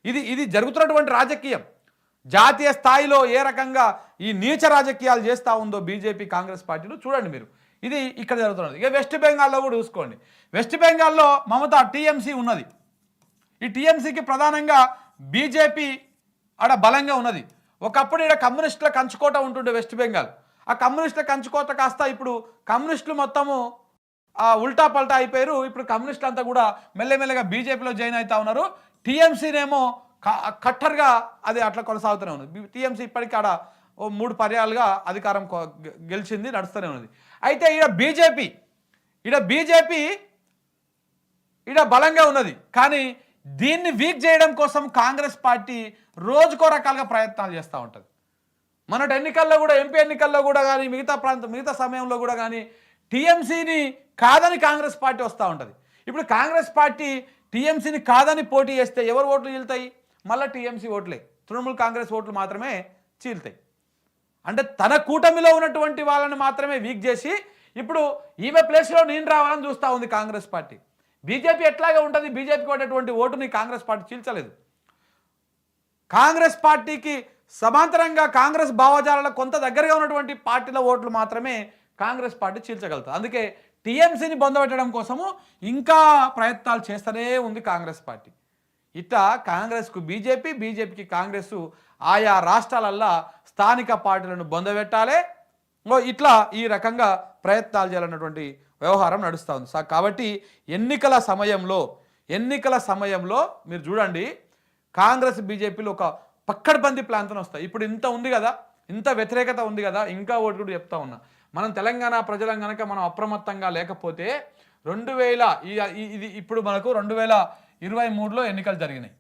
ఇది జరుగుతున్నటువంటి రాజకీయం. జాతీయ స్థాయిలో ఏ రకంగా ఈ నీచ రాజకీయాలు చేస్తూ ఉందో బీజేపీ కాంగ్రెస్ పార్టీలు చూడండి మీరు. ఇది ఇక్కడ జరుగుతున్నది. ఇక వెస్ట్ బెంగాల్లో కూడా చూసుకోండి. వెస్ట్ బెంగాల్లో మమతా టీఎంసీ ఉన్నది. ఈ టీఎంసీకి ప్రధానంగా బీజేపీ ఆడ బలంగా ఉన్నది. ఒకప్పుడు ఇక్కడ కమ్యూనిస్టుల కంచుకోట ఉంటుండే వెస్ట్ బెంగాల్. ఆ కమ్యూనిస్టుల కంచుకోట కాస్త ఇప్పుడు కమ్యూనిస్టులు మొత్తము ఉల్టా పల్టా అయిపోయారు. ఇప్పుడు కమ్యూనిస్టులు అంతా కూడా మెల్లమెల్లగా బీజేపీలో జాయిన్ అవుతా ఉన్నారు. టీఎంసీనేమో కట్టర్గా అది అట్లా కొనసాగుతూనే ఉన్నది. టీఎంసీ ఇప్పటికీ ఆడ 3 పర్యాలుగా అధికారం గెలిచింది, నడుస్తూనే ఉన్నది. అయితే ఈడ బలంగా ఉన్నది. కానీ దీన్ని వీక్ చేయడం కోసం కాంగ్రెస్ పార్టీ రోజుకో రకాలుగా ప్రయత్నాలు చేస్తూ ఉంటుంది. మొన్నటి ఎన్నికల్లో కూడా, ఎంపీ ఎన్నికల్లో కూడా కానీ, మిగతా సమయంలో కూడా కానీ టీఎంసీని కాదని కాంగ్రెస్ పార్టీ వస్తూ ఉంటుంది. ఇప్పుడు కాంగ్రెస్ పార్టీ టీఎంసీని కాదని పోటీ చేస్తే ఎవరు ఓట్లు చీలుతాయి? మళ్ళీ టీఎంసీ ఓట్లే, తృణమూల్ కాంగ్రెస్ ఓట్లు మాత్రమే చీలుతాయి. అంటే తన కూటమిలో ఉన్నటువంటి వాళ్ళని మాత్రమే వీక్ చేసి ఇప్పుడు ఈమె ప్లేస్లో నేను రావాలని చూస్తూ ఉంది కాంగ్రెస్ పార్టీ. బీజేపీ ఎట్లాగే ఉంటుంది, బీజేపీకి పడేటువంటి ఓటుని కాంగ్రెస్ పార్టీ చీల్చలేదు. కాంగ్రెస్ పార్టీకి సమాంతరంగా కాంగ్రెస్ భావజాలలో కొంత దగ్గరగా ఉన్నటువంటి పార్టీల ఓట్లు మాత్రమే కాంగ్రెస్ పార్టీ చీల్చగలుగుతుంది. అందుకే టీఎంసీని బొందబెట్టడం కోసము ఇంకా ప్రయత్నాలు చేస్తూనే ఉంది కాంగ్రెస్ పార్టీ. ఇట్లా కాంగ్రెస్కు బీజేపీకి కాంగ్రెస్ ఆయా రాష్ట్రాలల్లో స్థానిక పార్టీలను బొందబెట్టాలి, ఇట్లా ఈ రకంగా ప్రయత్నాలు చేయాలన్నటువంటి వ్యవహారం నడుస్తూ ఉంది. కాబట్టి ఎన్నికల సమయంలో మీరు చూడండి, కాంగ్రెస్ బీజేపీలో ఒక పక్కడబందీ ప్లాన్తో వస్తాయి. ఇప్పుడు ఇంత ఉంది కదా, ఇంత వ్యతిరేకత ఉంది కదా, ఇంకా ఒకటి కూడా చెప్తా ఉన్నా, మనం తెలంగాణ ప్రజలం కనుక మనం అప్రమత్తంగా లేకపోతే ఇది ఇప్పుడు మనకు 2023లో ఎన్నికలు జరిగినాయి.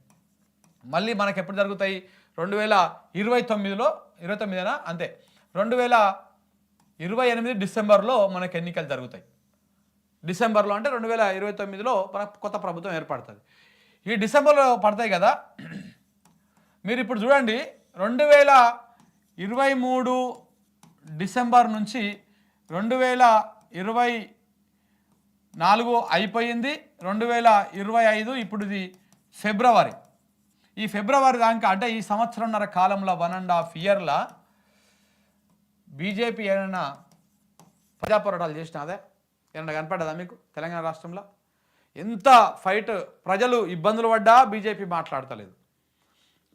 మళ్ళీ మనకు ఎప్పుడు జరుగుతాయి? 2029లో, 29 అంతే, 2028 డిసెంబర్లో మనకు ఎన్నికలు జరుగుతాయి. డిసెంబర్లో అంటే 2029లో మనకు కొత్త ప్రభుత్వం ఏర్పడుతుంది. ఈ డిసెంబర్లో పడతాయి కదా. మీరు ఇప్పుడు చూడండి, 2023 డిసెంబర్ నుంచి 2024 అయిపోయింది, 2025 ఇప్పుడు ఇది ఫిబ్రవరి. ఈ ఫిబ్రవరి దాకా అంటే ఈ సంవత్సరంన్నర కాలంలో 1.5 ఇయర్లా బీజేపీ ఏమైనా ప్రజా పోరాటాలు చేసినాదే? ఏమన్నా కనపడ్డదా మీకు తెలంగాణ రాష్ట్రంలో? ఎంత ఫైట్, ప్రజలు ఇబ్బందులు పడ్డా బీజేపీ మాట్లాడతలేదు,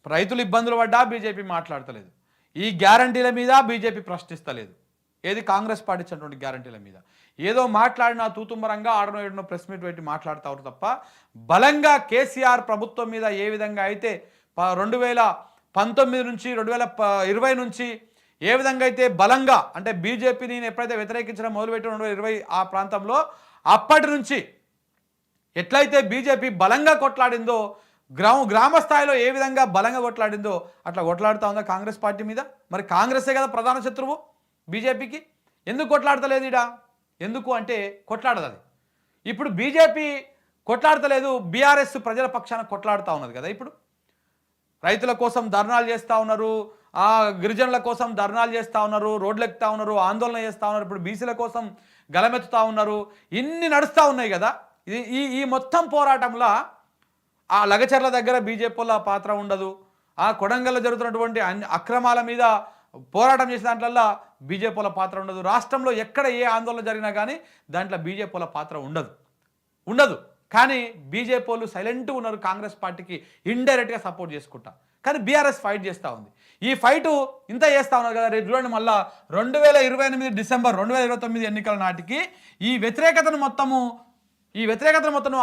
రైతులు ఇబ్బందులు పడ్డా బీజేపీ మాట్లాడతలేదు, ఈ గ్యారంటీల మీద బీజేపీ ప్రశ్నిస్తలేదు. ఏది కాంగ్రెస్ పార్టీ ఇచ్చినటువంటి గ్యారంటీల మీద ఏదో మాట్లాడినా తూతుమ్మరంగా 6-7 ప్రెస్ మీట్ పెట్టి మాట్లాడుతారు తప్ప బలంగా కేసీఆర్ ప్రభుత్వం మీద ఏ విధంగా అయితే 2019 నుంచి 2020 నుంచి ఏ విధంగా అయితే బలంగా, అంటే బీజేపీని ఎప్పుడైతే వ్యతిరేకించడం మొదలుపెట్టి 2020 ఆ ప్రాంతంలో అప్పటి నుంచి ఎట్లయితే బీజేపీ బలంగా కొట్లాడిందో, గ్రామ స్థాయిలో ఏ విధంగా బలంగా కొట్లాడిందో అట్లా కొట్లాడుతూ ఉందా కాంగ్రెస్ పార్టీ మీద? మరి కాంగ్రెసే కదా ప్రధాన శత్రువు బీజేపీకి. ఎందుకు కొట్లాడతలేదు ఇడా? ఎందుకు అంటే కొట్లాడదు అది. ఇప్పుడు బీజేపీ కొట్లాడతలేదు, బీఆర్ఎస్ ప్రజల పక్షాన కొట్లాడుతూ ఉన్నది కదా. ఇప్పుడు రైతుల కోసం ధర్నాలు చేస్తూ ఉన్నారు, గిరిజనుల కోసం ధర్నాలు చేస్తూ ఉన్నారు, రోడ్లు ఎక్కుతూ ఉన్నారు, ఆందోళన చేస్తూ ఉన్నారు, ఇప్పుడు బీసీల కోసం గలమెత్తుతూ ఉన్నారు, ఇన్ని నడుస్తూ ఉన్నాయి కదా. ఈ మొత్తం పోరాటంలో ఆ లగచర్ల దగ్గర బీజేపీ వాళ్ళ పాత్ర ఉండదు, ఆ కొడంగల్లో జరుగుతున్నటువంటి అక్రమాల మీద పోరాటం చేసే దాంట్లో బీజేపీ వాళ్ళ పాత్ర ఉండదు, రాష్ట్రంలో ఎక్కడ ఏ ఆందోళన జరిగినా కానీ దాంట్లో బీజేపీ వాళ్ళ పాత్ర ఉండదు. కానీ బీజేపీ వాళ్ళు సైలెంట్గా ఉన్నారు, కాంగ్రెస్ పార్టీకి ఇండైరెక్ట్గా సపోర్ట్ చేసుకుంటా. కానీ బీఆర్ఎస్ ఫైట్ చేస్తూ ఉంది. ఈ ఫైటు ఇంత చేస్తూ ఉన్నారు కదా. రేపు చూడండి, మళ్ళీ 2028 డిసెంబర్ 2029 ఎన్నికల నాటికి ఈ వ్యతిరేకతను మొత్తము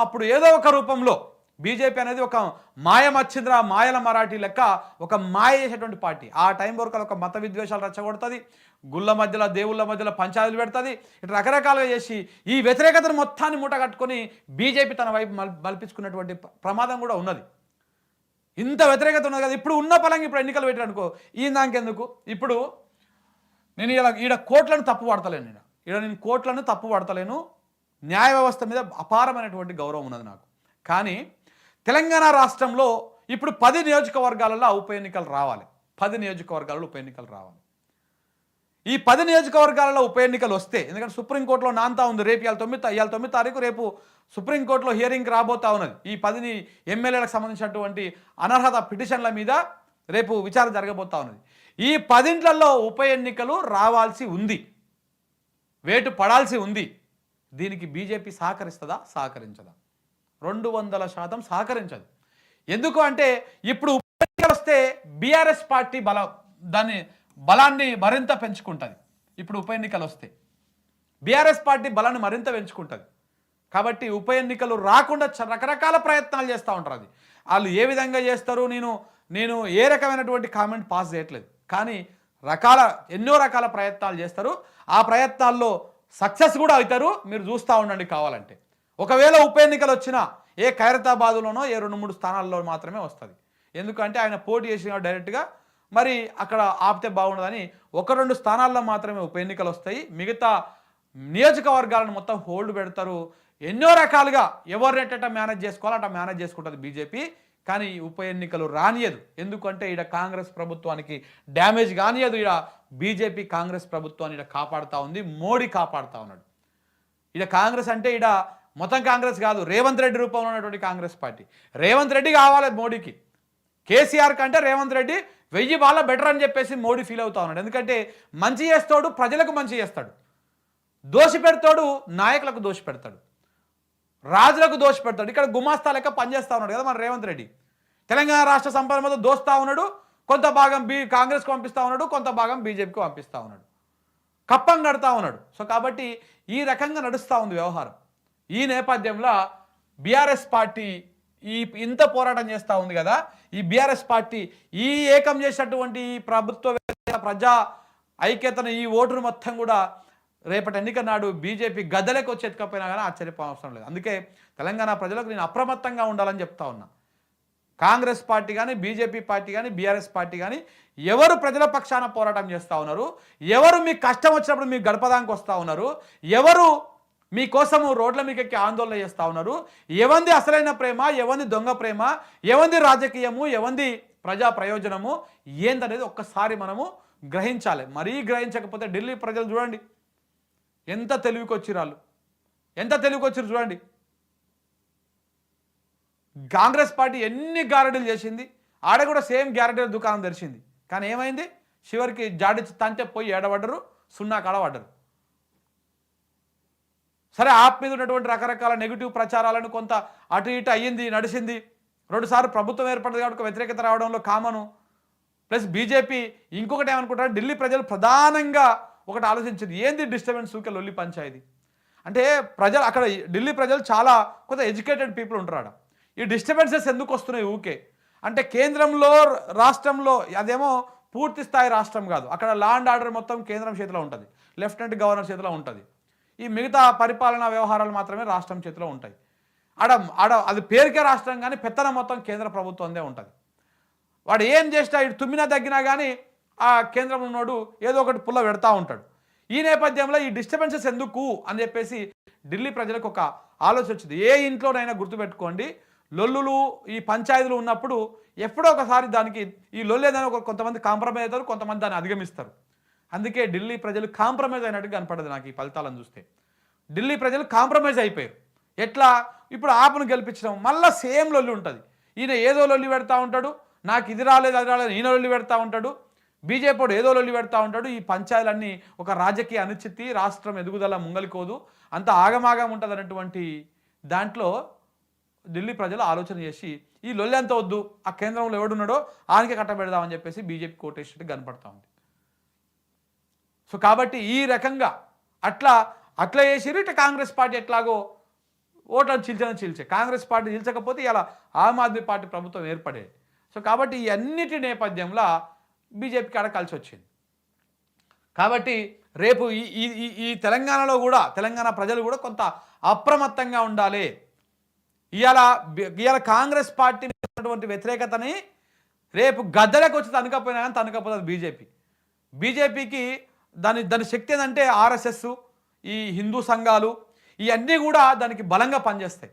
అప్పుడు ఏదో ఒక రూపంలో బీజేపీ అనేది ఒక మాయమచ్చింద్ర, మాయల మరాఠీ లెక్క ఒక మాయ చేసేటువంటి పార్టీ. ఆ టైం వరకు ఒక మత విద్వేషాలు రెచ్చగొడుతుంది, గుళ్ళ మధ్యలో దేవుళ్ళ మధ్యలో పంచాయతీలు పెడుతుంది, ఇట్లా రకరకాలుగా చేసి ఈ వ్యతిరేకతను మొత్తాన్ని మూట కట్టుకొని బీజేపీ తన వైపు మలిపించుకున్నటువంటి ప్రమాదం కూడా ఉన్నది. ఇంత వ్యతిరేకత ఉన్నది కదా. ఇప్పుడు ఉన్న పలంగా ఇప్పుడు ఎన్నికలు పెట్టారనుకో, ఈ దానికెందుకు? ఇప్పుడు నేను ఈడ కోట్లను తప్పు పడతలేను, నేను కోట్లను తప్పు పడతలేను. న్యాయ వ్యవస్థ మీద అపారమైనటువంటి గౌరవం ఉన్నది నాకు. కానీ తెలంగాణ రాష్ట్రంలో ఇప్పుడు 10 నియోజకవర్గాలలో ఉప ఎన్నికలు రావాలి. 10 నియోజకవర్గాలలో ఉప ఎన్నికలు రావాలి. ఈ 10 నియోజకవర్గాలలో ఉప ఎన్నికలు వస్తే, ఎందుకంటే సుప్రీంకోర్టులో నాంతా ఉంది, రేపు ఇవాళ 9 తారీఖు రేపు సుప్రీంకోర్టులో హియరింగ్ రాబోతా ఉన్నది. ఈ 10 ఎమ్మెల్యేలకు సంబంధించినటువంటి అనర్హత పిటిషన్ల మీద రేపు విచారణ జరగబోతా ఉన్నది. ఈ 10లలో ఉప ఎన్నికలు రావాల్సి ఉంది, వేటు పడాల్సి ఉంది. దీనికి బీజేపీ సహకరిస్తుందా? సహకరించదా? 200% సహకరించదు. ఎందుకు అంటే ఇప్పుడు ఉప ఎన్నికలు వస్తే బీఆర్ఎస్ పార్టీ దాని బలాన్ని మరింత పెంచుకుంటుంది. ఇప్పుడు ఉప ఎన్నికలు వస్తే బీఆర్ఎస్ పార్టీ బలాన్ని మరింత పెంచుకుంటుంది. కాబట్టి ఉప ఎన్నికలు రాకుండా రకరకాల ప్రయత్నాలు చేస్తూ ఉంటారు. అది వాళ్ళు ఏ విధంగా చేస్తారు, నేను ఏ రకమైనటువంటి కామెంట్ పాస్ చేయట్లేదు. కానీ ఎన్నో రకాల ప్రయత్నాలు చేస్తారు. ఆ ప్రయత్నాల్లో సక్సెస్ కూడా అవుతారు. మీరు చూస్తూ ఉండండి కావాలంటే. ఒకవేళ ఉప ఎన్నికలు వచ్చినా ఏ ఖైరతాబాదులోనో ఏ 2-3 స్థానాల్లో మాత్రమే వస్తుంది. ఎందుకంటే ఆయన పోటీ చేసిన డైరెక్ట్గా మరి అక్కడ ఆపితే బాగుండదని 1-2 స్థానాల్లో మాత్రమే ఉప ఎన్నికలు వస్తాయి. మిగతా నియోజకవర్గాలను మొత్తం హోల్డ్ పెడతారు. ఎన్నో రకాలుగా ఎవరినెట్ట మేనేజ్ చేసుకోవాలో అట్లా మేనేజ్ చేసుకుంటుంది బీజేపీ. కానీ ఉప ఎన్నికలు రానియదు. ఎందుకంటే ఈడ కాంగ్రెస్ ప్రభుత్వానికి డ్యామేజ్ కానియదు. ఈడ బీజేపీ కాంగ్రెస్ ప్రభుత్వాన్ని ఈడ కాపాడుతూ ఉంది. మోడీ కాపాడుతూ ఉన్నాడు. ఈడ కాంగ్రెస్ అంటే ఈడ మొత్తం కాంగ్రెస్ కాదు, రేవంత్ రెడ్డి రూపంలో ఉన్నటువంటి కాంగ్రెస్ పార్టీ. రేవంత్ రెడ్డి కావాలి మోడీకి. కేసీఆర్ కంటే రేవంత్ రెడ్డి 1000 బాల బెటర్ అని చెప్పేసి మోడీ ఫీల్ అవుతా ఉన్నాడు. ఎందుకంటే మంచి చేస్తాడు, ప్రజలకు మంచి చేస్తాడు. దోషి పెడతాడు, నాయకులకు దోషి పెడతాడు, రాజులకు దోషి పెడతాడు. ఇక్కడ గుమాస్తా లెక్క పనిచేస్తూ ఉన్నాడు కదా మన రేవంత్ రెడ్డి. తెలంగాణ రాష్ట్ర సంపద మీద దోస్తూ ఉన్నాడు. కొంత భాగం కాంగ్రెస్కి పంపిస్తూ ఉన్నాడు, కొంత భాగం బీజేపీకి పంపిస్తూ ఉన్నాడు, కప్పం కడతా ఉన్నాడు. సో కాబట్టి ఈ రకంగా నడుస్తూ ఉంది వ్యవహారం. ఈ నేపథ్యంలో బీఆర్ఎస్ పార్టీ ఇంత పోరాటం చేస్తూ ఉంది కదా. ఈ బీఆర్ఎస్ పార్టీ ఈ ఏకం చేసినటువంటి ఈ ప్రభుత్వ ప్రజా ఐక్యతను, ఈ ఓటును మొత్తం కూడా రేపటి ఎన్నిక నాడు బీజేపీ గద్దెలకు వచ్చి ఎత్తుకపోయినా కానీ ఆశ్చర్యపోవడం లేదు. అందుకే తెలంగాణ ప్రజలకు నేను అప్రమత్తంగా ఉండాలని చెప్తా ఉన్నా. కాంగ్రెస్ పార్టీ కానీ, బీజేపీ పార్టీ కానీ, బీఆర్ఎస్ పార్టీ కానీ ఎవరు ప్రజల పక్షాన పోరాటం చేస్తూ ఉన్నారు, ఎవరు మీకు కష్టం వచ్చినప్పుడు మీకు గడపదానికి వస్తూ ఉన్నారు, ఎవరు మీకోసము రోడ్ల మీకు ఎక్కి ఆందోళన చేస్తూ ఉన్నారు, ఎవంది అసలైన ప్రేమ, ఎవంది దొంగ ప్రేమ, ఎవంది రాజకీయము, ఎవంది ప్రజా ప్రయోజనము ఏందనేది ఒక్కసారి మనము గ్రహించాలి. మరీ గ్రహించకపోతే ఢిల్లీ ప్రజలు చూడండి ఎంత తెలివికొచ్చిరాళ్ళు, ఎంత తెలివికొచ్చిరు చూడండి. కాంగ్రెస్ పార్టీ ఎన్ని గ్యారెంటీలు చేసింది, ఆడ కూడా సేమ్ గ్యారెంటీల దుకాణం తెరిచింది. కానీ ఏమైంది, చివరికి జాడిచ్చి తంటే పోయి ఏడబడ్డరు, 0 కాడ పడ్డరు. సరే, ఆప్ మీద ఉన్నటువంటి రకరకాల నెగిటివ్ ప్రచారాలను కొంత అటు ఇటు అయ్యింది, నడిచింది. 2 సార్లు ప్రభుత్వం ఏర్పడింది కాబట్టి వ్యతిరేకత రావడంలో కామను. ప్లస్ బీజేపీ ఇంకొకటి ఏమనుకుంటారు, ఢిల్లీ ప్రజలు ప్రధానంగా ఒకటి ఆలోచించింది, ఏంది డిస్టర్బెన్స్ ఊకే లొల్లి పంచాయతీ అంటే. ప్రజలు అక్కడ ఢిల్లీ ప్రజలు చాలా కొంత ఎడ్యుకేటెడ్ పీపుల్ ఉంటారు. ఈ డిస్టర్బెన్సెస్ ఎందుకు వస్తున్నాయి ఊకే అంటే, కేంద్రంలో రాష్ట్రంలో అదేమో పూర్తి స్థాయి రాష్ట్రం కాదు. అక్కడ లా అండ్ ఆర్డర్ మొత్తం కేంద్రం చేతిలో ఉంటుంది, లెఫ్టినెంట్ గవర్నర్ చేతిలో ఉంటుంది. ఈ మిగతా పరిపాలనా వ్యవహారాలు మాత్రమే రాష్ట్రం చేతిలో ఉంటాయి. అది పేరుకే రాష్ట్రం కానీ పెత్తనం మొత్తం కేంద్ర ప్రభుత్వందే ఉంటుంది. వాడు ఏం చేసినా ఇటు తుమ్మినా తగ్గినా కానీ ఆ కేంద్రంలో ఉన్నోడు ఏదో ఒకటి పుల్ల పెడతా ఉంటాడు. ఈ నేపథ్యంలో ఈ డిస్టర్బెన్సెస్ ఎందుకు అని చెప్పేసి ఢిల్లీ ప్రజలకు ఒక ఆలోచన వచ్చింది. ఏ ఇంట్లోనైనా గుర్తుపెట్టుకోండి, లొల్లులు ఈ పంచాయతీలు ఉన్నప్పుడు ఎప్పుడో ఒకసారి దానికి ఈ లొల్లు ఏదైనా కొంతమంది కాంప్రమైజ్ అవుతారు, కొంతమంది దాన్ని అధిగమిస్తారు. అందుకే ఢిల్లీ ప్రజలు కాంప్రమైజ్ అయినట్టు కనపడదు నాకు ఈ ఫలితాలను చూస్తే. ఢిల్లీ ప్రజలు కాంప్రమైజ్ అయిపోయారు. ఎట్లా, ఇప్పుడు ఆపును గెలిపించడం మళ్ళీ సేమ్ లొల్లి ఉంటుంది. ఈయన ఏదో లొల్లి పెడతా ఉంటాడు, నాకు ఇది రాలేదు అది రాలేదు, ఈయన లొల్లి పెడతా ఉంటాడు, బీజేపీ ఏదో లొల్లి పెడతా ఉంటాడు. ఈ పంచాయతీలన్నీ ఒక రాజకీయ అనిశ్చితి, రాష్ట్రం ఎదుగుదల ముంగలికోదు, అంత ఆగమాగం ఉంటుంది అన్నటువంటి దాంట్లో ఢిల్లీ ప్రజలు ఆలోచన చేసి ఈ లొల్లి అంత వద్దు, ఆ కేంద్రంలో ఎవడున్నాడో ఆయనకే కట్టబెడదామని చెప్పేసి బీజేపీ కోటేసినట్టు కనపడతా ఉంది. సో కాబట్టి ఈ రకంగా అట్లా చేసిరు. ఇట్లా కాంగ్రెస్ పార్టీ ఎట్లాగో ఓట్లను చీల్చే కాంగ్రెస్ పార్టీ చీల్చకపోతే ఇలా ఆమ్ ఆద్మీ పార్టీ ప్రభుత్వం ఏర్పడేది. సో కాబట్టి ఈ అన్నిటి నేపథ్యంలో బీజేపీకి ఆడ కలిసి వచ్చింది. కాబట్టి రేపు ఈ తెలంగాణలో కూడా తెలంగాణ ప్రజలు కూడా కొంత అప్రమత్తంగా ఉండాలి. ఇవాళ కాంగ్రెస్ పార్టీ ఉన్నటువంటి వ్యతిరేకతని రేపు గద్దెలకు వచ్చి తనకపోయినా కానీ తనకపోతుంది బీజేపీకి. దాని శక్తి ఏంటంటే ఆర్ఎస్ఎస్, ఈ హిందూ సంఘాలు ఇవన్నీ కూడా దానికి బలంగా పనిచేస్తాయి.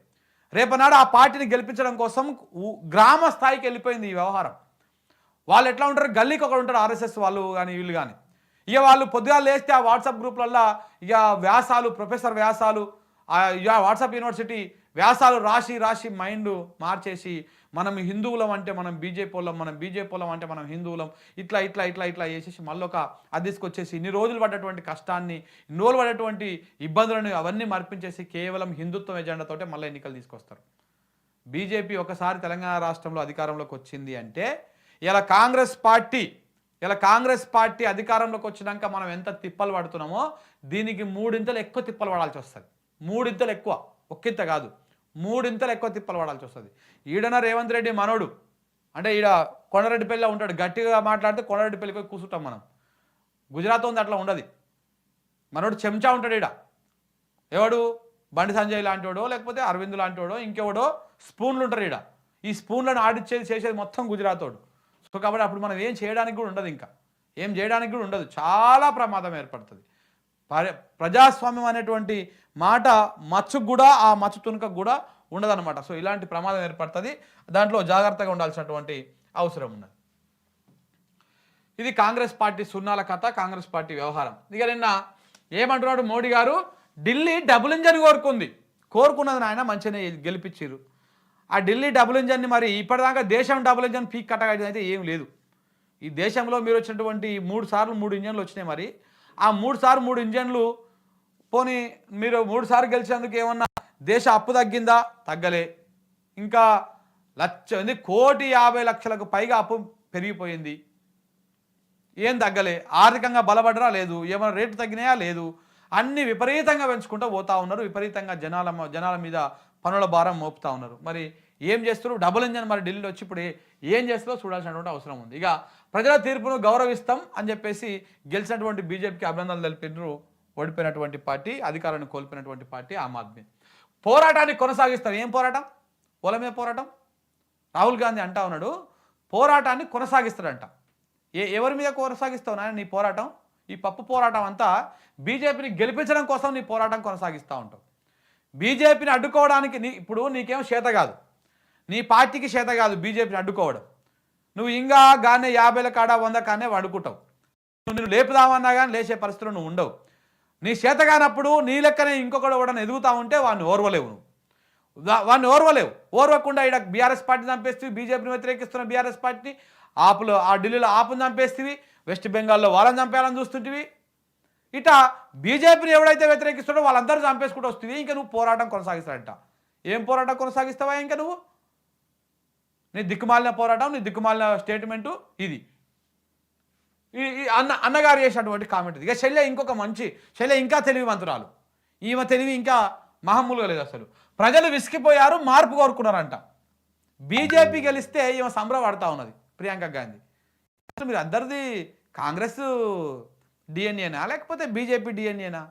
రేపనాడు ఆ పార్టీని గెలిపించడం కోసం గ్రామ స్థాయికి వెళ్ళిపోయింది ఈ వ్యవహారం. వాళ్ళు ఎట్లా ఉంటారు, గల్లీకి ఒకరు ఉంటారు ఆర్ఎస్ఎస్ వాళ్ళు కానీ వీళ్ళు కానీ. ఇక వాళ్ళు పొద్దుగా లేస్తే ఆ వాట్సాప్ గ్రూప్లల్లో ఇక వ్యాసాలు, ప్రొఫెసర్ వ్యాసాలు, ఇక వాట్సాప్ యూనివర్సిటీ వ్యాసాలు రాసి మైండ్ మార్చేసి మనం హిందువులం అంటే మనం బీజేపీ వాళ్ళం, మనం బీజేపీ వాళ్ళం అంటే మనం హిందువులం, ఇట్లా చేసేసి మళ్ళీ ఒక అది తీసుకొచ్చేసి ఇన్ని రోజులు పడ్డటువంటి కష్టాన్ని, ఇన్ని రోజులు పడ్డటువంటి ఇబ్బందులను అవన్నీ మర్పించేసి కేవలం హిందుత్వం ఎజెండాతోటే మళ్ళీ ఎన్నికలు తీసుకొస్తారు. బీజేపీ ఒకసారి తెలంగాణ రాష్ట్రంలో అధికారంలోకి వచ్చింది అంటే ఇలా కాంగ్రెస్ పార్టీ అధికారంలోకి వచ్చినాక మనం ఎంత తిప్పలు పడుతున్నామో దీనికి 3 ఇంతలు ఎక్కువ తిప్పలు పడాల్సి వస్తుంది. 3 ఇంతలు ఎక్కువ, ఒక్కింత కాదు, 3 ఇంతలు ఎక్కువ తిప్పలు పడాల్సి వస్తుంది. ఈడన రేవంత్ రెడ్డి మనోడు అంటే ఈడ కొండరెడ్డిపల్లిలో ఉంటాడు, గట్టిగా మాట్లాడితే కొండరెడ్డిపల్లికి పోయి కూర్చుంటాం మనం. గుజరాత్ ఉంది అట్లా ఉండదు. మనోడు చెంచా ఉంటాడు ఈడ. ఎవడు బండి సంజయ్ లాంటివాడో లేకపోతే అరవింద్ లాంటివాడో ఇంకెవడో స్పూన్లు ఉంటారు ఈడ. ఈ స్పూన్లను ఆడిచ్చేది చేసేది మొత్తం గుజరాతోడు. సో కాబట్టి అప్పుడు మనం ఏం చేయడానికి కూడా ఉండదు, ఇంకా ఏం చేయడానికి కూడా ఉండదు. చాలా ప్రమాదం ఏర్పడుతుంది. ప్రజాస్వామ్యం అనేటువంటి మాట మచ్చుకు కూడా, ఆ మచ్చు తునుకకు కూడా ఉండదన్నమాట. సో ఇలాంటి ప్రమాదం ఏర్పడుతుంది. దాంట్లో జాగ్రత్తగా ఉండాల్సినటువంటి అవసరం ఉన్నది. ఇది కాంగ్రెస్ పార్టీ సున్నాల కథ, కాంగ్రెస్ పార్టీ వ్యవహారం. ఇక నిన్న ఏమంటున్నాడు మోడీ గారు, ఢిల్లీ డబుల్ ఇంజన్ కోరుకున్నది నాయన, మంచిగానే గెలిపించారు. ఆ ఢిల్లీ డబుల్ ఇంజన్ని మరి ఇప్పటిదాకా దేశం డబుల్ ఇంజన్ పీక్ కట్టగలిగింది అయితే ఏం లేదు. ఈ దేశంలో మీరు వచ్చినటువంటి 3 సార్లు 3 ఇంజన్లు వచ్చినాయి. మరి ఆ 3 సార్లు 3 ఇంజన్లు పోనీ మీరు 3 సార్లు గెలిచేందుకు ఏమన్నా దేశ అప్పు తగ్గిందా? తగ్గలే. ఇంకా 1,50,00,000 పైగా అప్పు పెరిగిపోయింది. ఏం తగ్గలే. ఆర్థికంగా బలపడరా? లేదు. ఏమైనా రేటు తగ్గినాయా? లేదు. అన్ని విపరీతంగా పెంచుకుంటూ పోతా ఉన్నారు. విపరీతంగా జనాల మీద పనుల భారం మోపుతా ఉన్నారు. మరి ఏం చేస్తారు? డబుల్ ఇంజన్ మరి ఢిల్లీలో వచ్చి ఇప్పుడు ఏం చేస్తారో చూడాల్సినటువంటి అవసరం ఉంది. ఇక ప్రజల తీర్పును గౌరవిస్తాం అని చెప్పేసి గెలిచినటువంటి బీజేపీకి అభినందనలు తెలిపినారు. ఓడిపోయినటువంటి పార్టీ, అధికారాన్ని కోల్పోయినటువంటి పార్టీ ఆమ్ ఆద్మీ. పోరాటాన్ని కొనసాగిస్తాం. ఏం పోరాటం? పొల మీద పోరాటం. రాహుల్ గాంధీ అంటా ఉన్నాడు, పోరాటాన్ని కొనసాగిస్తాడంట. ఎవరి మీద కొనసాగిస్తావు నాయన నీ పోరాటం? ఈ పప్పు పోరాటం అంతా బీజేపీని గెలిపించడం కోసం నీ పోరాటం కొనసాగిస్తూ ఉంటావు. బీజేపీని అడ్డుకోవడానికి ఇప్పుడు నీకేం చేత కాదు, నీ పార్టీకి చేత కాదు బీజేపీని అడ్డుకోవడం. నువ్వు ఇంకా గానే 50 కాడ 100 కానే అడుగుతావు. నువ్వు లేపుదామన్నా కానీ లేచే పరిస్థితులు నువ్వు ఉండవు. నీ చేత కానప్పుడు నీ లెక్కనే ఇంకొకడు కూడా ఎదుగుతా ఉంటే వాడిని ఓర్వలేవు. వాడిని ఓర్వకుండా ఇక్కడ బీఆర్ఎస్ పార్టీ చంపేస్తేవి, బీజేపీని వ్యతిరేకిస్తున్న బీఆర్ఎస్ పార్టీని ఆ ఢిల్లీలో ఆపుని చంపేస్తేవి, వెస్ట్ బెంగాల్లో వాళ్ళని చంపేయాలని చూస్తుంటివి. ఇట బీజేపీని ఎవడైతే వ్యతిరేకిస్తాడో వాళ్ళందరూ చంపేసుకుంటూ వస్తుంది. ఇంకా నువ్వు పోరాటం కొనసాగిస్తాడంట. ఏం పోరాటం కొనసాగిస్తావా? ఇంకా నువ్వు నీ దిక్కుమాలిన పోరాటం, నీ దిక్కుమాలిన స్టేట్మెంటు ఇది. అన్నగారు చేసినటువంటి కామెంట్. ఇక శల్య ఇంకా తెలివివంతురాలు. ఈమె తెలివి ఇంకా మహమ్మూలుగా లేదు అసలు. ప్రజలు విసిగిపోయారు, మార్పు కోరుకున్నారంట. బీజేపీ గెలిస్తే ఈమె సంబరపడతా ఉన్నది ప్రియాంక గాంధీ. మీరు అందరిది కాంగ్రెస్ డిఎన్ఏనా లేకపోతే బీజేపీ డిఎన్ఏనా?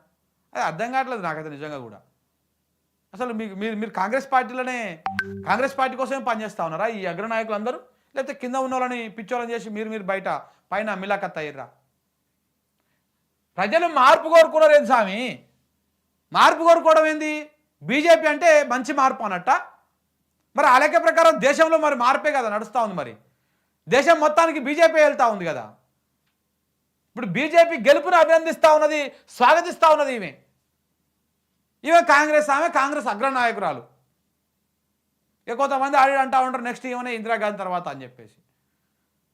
అది అర్థం కావట్లేదు నాకైతే నిజంగా కూడా. అసలు మీరు కాంగ్రెస్ పార్టీ కోసమే పనిచేస్తూ ఉన్నారా ఈ అగ్రనాయకులు అందరూ? లేకపోతే కింద ఉన్న వాళ్ళని పిచ్చోళ్ళని చేసి మీరు బయట పైన మిలాఖత్ అయ్యారా? ప్రజలు మార్పు కోరుకున్నారు ఏంది స్వామి? మార్పు కోరుకోవడం ఏంది? బీజేపీ అంటే మంచి మార్పు అన్నట్ట. మరి ఆ లెక్క ప్రకారం దేశంలో మరి మార్పే కదా నడుస్తూ ఉంది. మరి దేశం మొత్తానికి బీజేపీ వెళ్తూ ఉంది కదా. ఇప్పుడు బీజేపీ గెలుపును అభినందిస్తూ ఉన్నది, స్వాగతిస్తూ ఉన్నది ఈమె కాంగ్రెస్ అగ్రనాయకురాలు. ఇక కొంతమంది అంటూ ఉంటారు నెక్స్ట్ ఏమైనా ఇందిరాగాంధీ తర్వాత అని చెప్పేసి.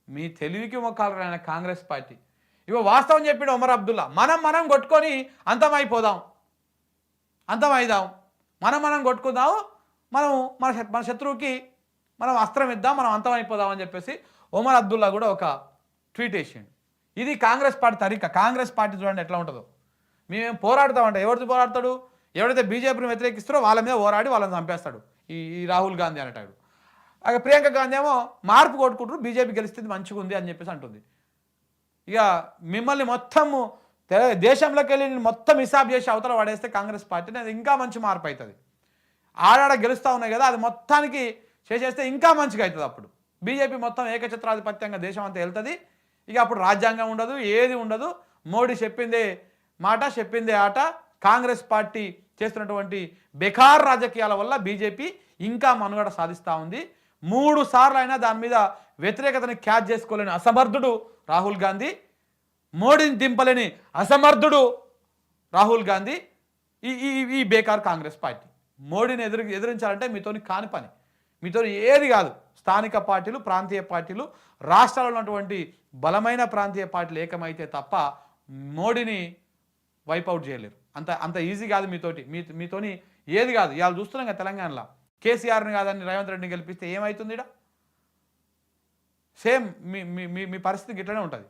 మీ తెలివికి మొక్కాలి ఆయన కాంగ్రెస్ పార్టీ. వాస్తవం చెప్పాడు ఒమర్ అబ్దుల్లా, మనం కొట్టుకొని అంతమైదాం, మనం కొట్టుకుందాం, మన శత్రువుకి మనం అస్త్రం ఇద్దాం, మనం అంతమైపోదాం అని చెప్పేసి ఒమర్ అబ్దుల్లా కూడా ఒక ట్వీట్ వేసిండు. ఇది కాంగ్రెస్ పార్టీ తరీకా. కాంగ్రెస్ పార్టీ చూడండి ఎట్లా ఉంటుందో. మేమేం పోరాడతామంటే ఎవరితో పోరాడతాడు? ఎవరైతే బీజేపీని వ్యతిరేకిస్తారో వాళ్ళ మీద పోరాడి వాళ్ళని చంపేస్తాడు ఈ రాహుల్ గాంధీ అనేటాడు. అక్కడ ప్రియాంక గాంధీ ఏమో మార్పు కొట్టుకుంటారు, బీజేపీ గెలిస్తే మంచిగా ఉంది అని చెప్పేసి అంటుంది. ఇక మిమ్మల్ని మొత్తము దేశంలోకి వెళ్ళి మొత్తం హిసాబ్ చేసి అవతల పడేస్తే కాంగ్రెస్ పార్టీని అది ఇంకా మంచి మార్పు అవుతుంది. ఆడాడ గెలుస్తూ ఉన్నాయి కదా, అది మొత్తానికి చేసేస్తే ఇంకా మంచిగా అవుతుంది. అప్పుడు బీజేపీ మొత్తం ఏకఛత్రాధిపత్యంగా దేశం అంతా వెళ్తుంది. ఇక అప్పుడు రాజ్యాంగం ఉండదు, ఏది ఉండదు. మోడీ చెప్పిందే మాట, చెప్పిందే ఆట. కాంగ్రెస్ పార్టీ చేస్తున్నటువంటి బెకార్ రాజకీయాల వల్ల బీజేపీ ఇంకా మనుగడ సాధిస్తూ ఉంది. 3 సార్లు అయినా దాని మీద వ్యతిరేకతని క్యాచ్ చేసుకోలేని అసమర్థుడు రాహుల్ గాంధీ, మోడీని దింపలేని అసమర్థుడు రాహుల్ గాంధీ, ఈ ఈ ఈ బేకార్ కాంగ్రెస్ పార్టీ. మోడీని ఎదిరించాలంటే మీతోని కాని పని, మీతో ఏది కాదు. స్థానిక పార్టీలు, ప్రాంతీయ పార్టీలు, రాష్ట్రాల్లో ఉన్నటువంటి బలమైన ప్రాంతీయ పార్టీలు ఏకమైతే తప్ప మోడీని వైపౌట్ చేయలేరు. అంత ఈజీ కాదు మీతోని ఏది కాదు. ఇవాళ చూస్తున్నాం కదా తెలంగాణలో కేసీఆర్ని కాదని రేవంత్ రెడ్డిని గెలిపిస్తే ఏమవుతుంది? సేమ్ మీ పరిస్థితి గిట్లనే ఉంటుంది.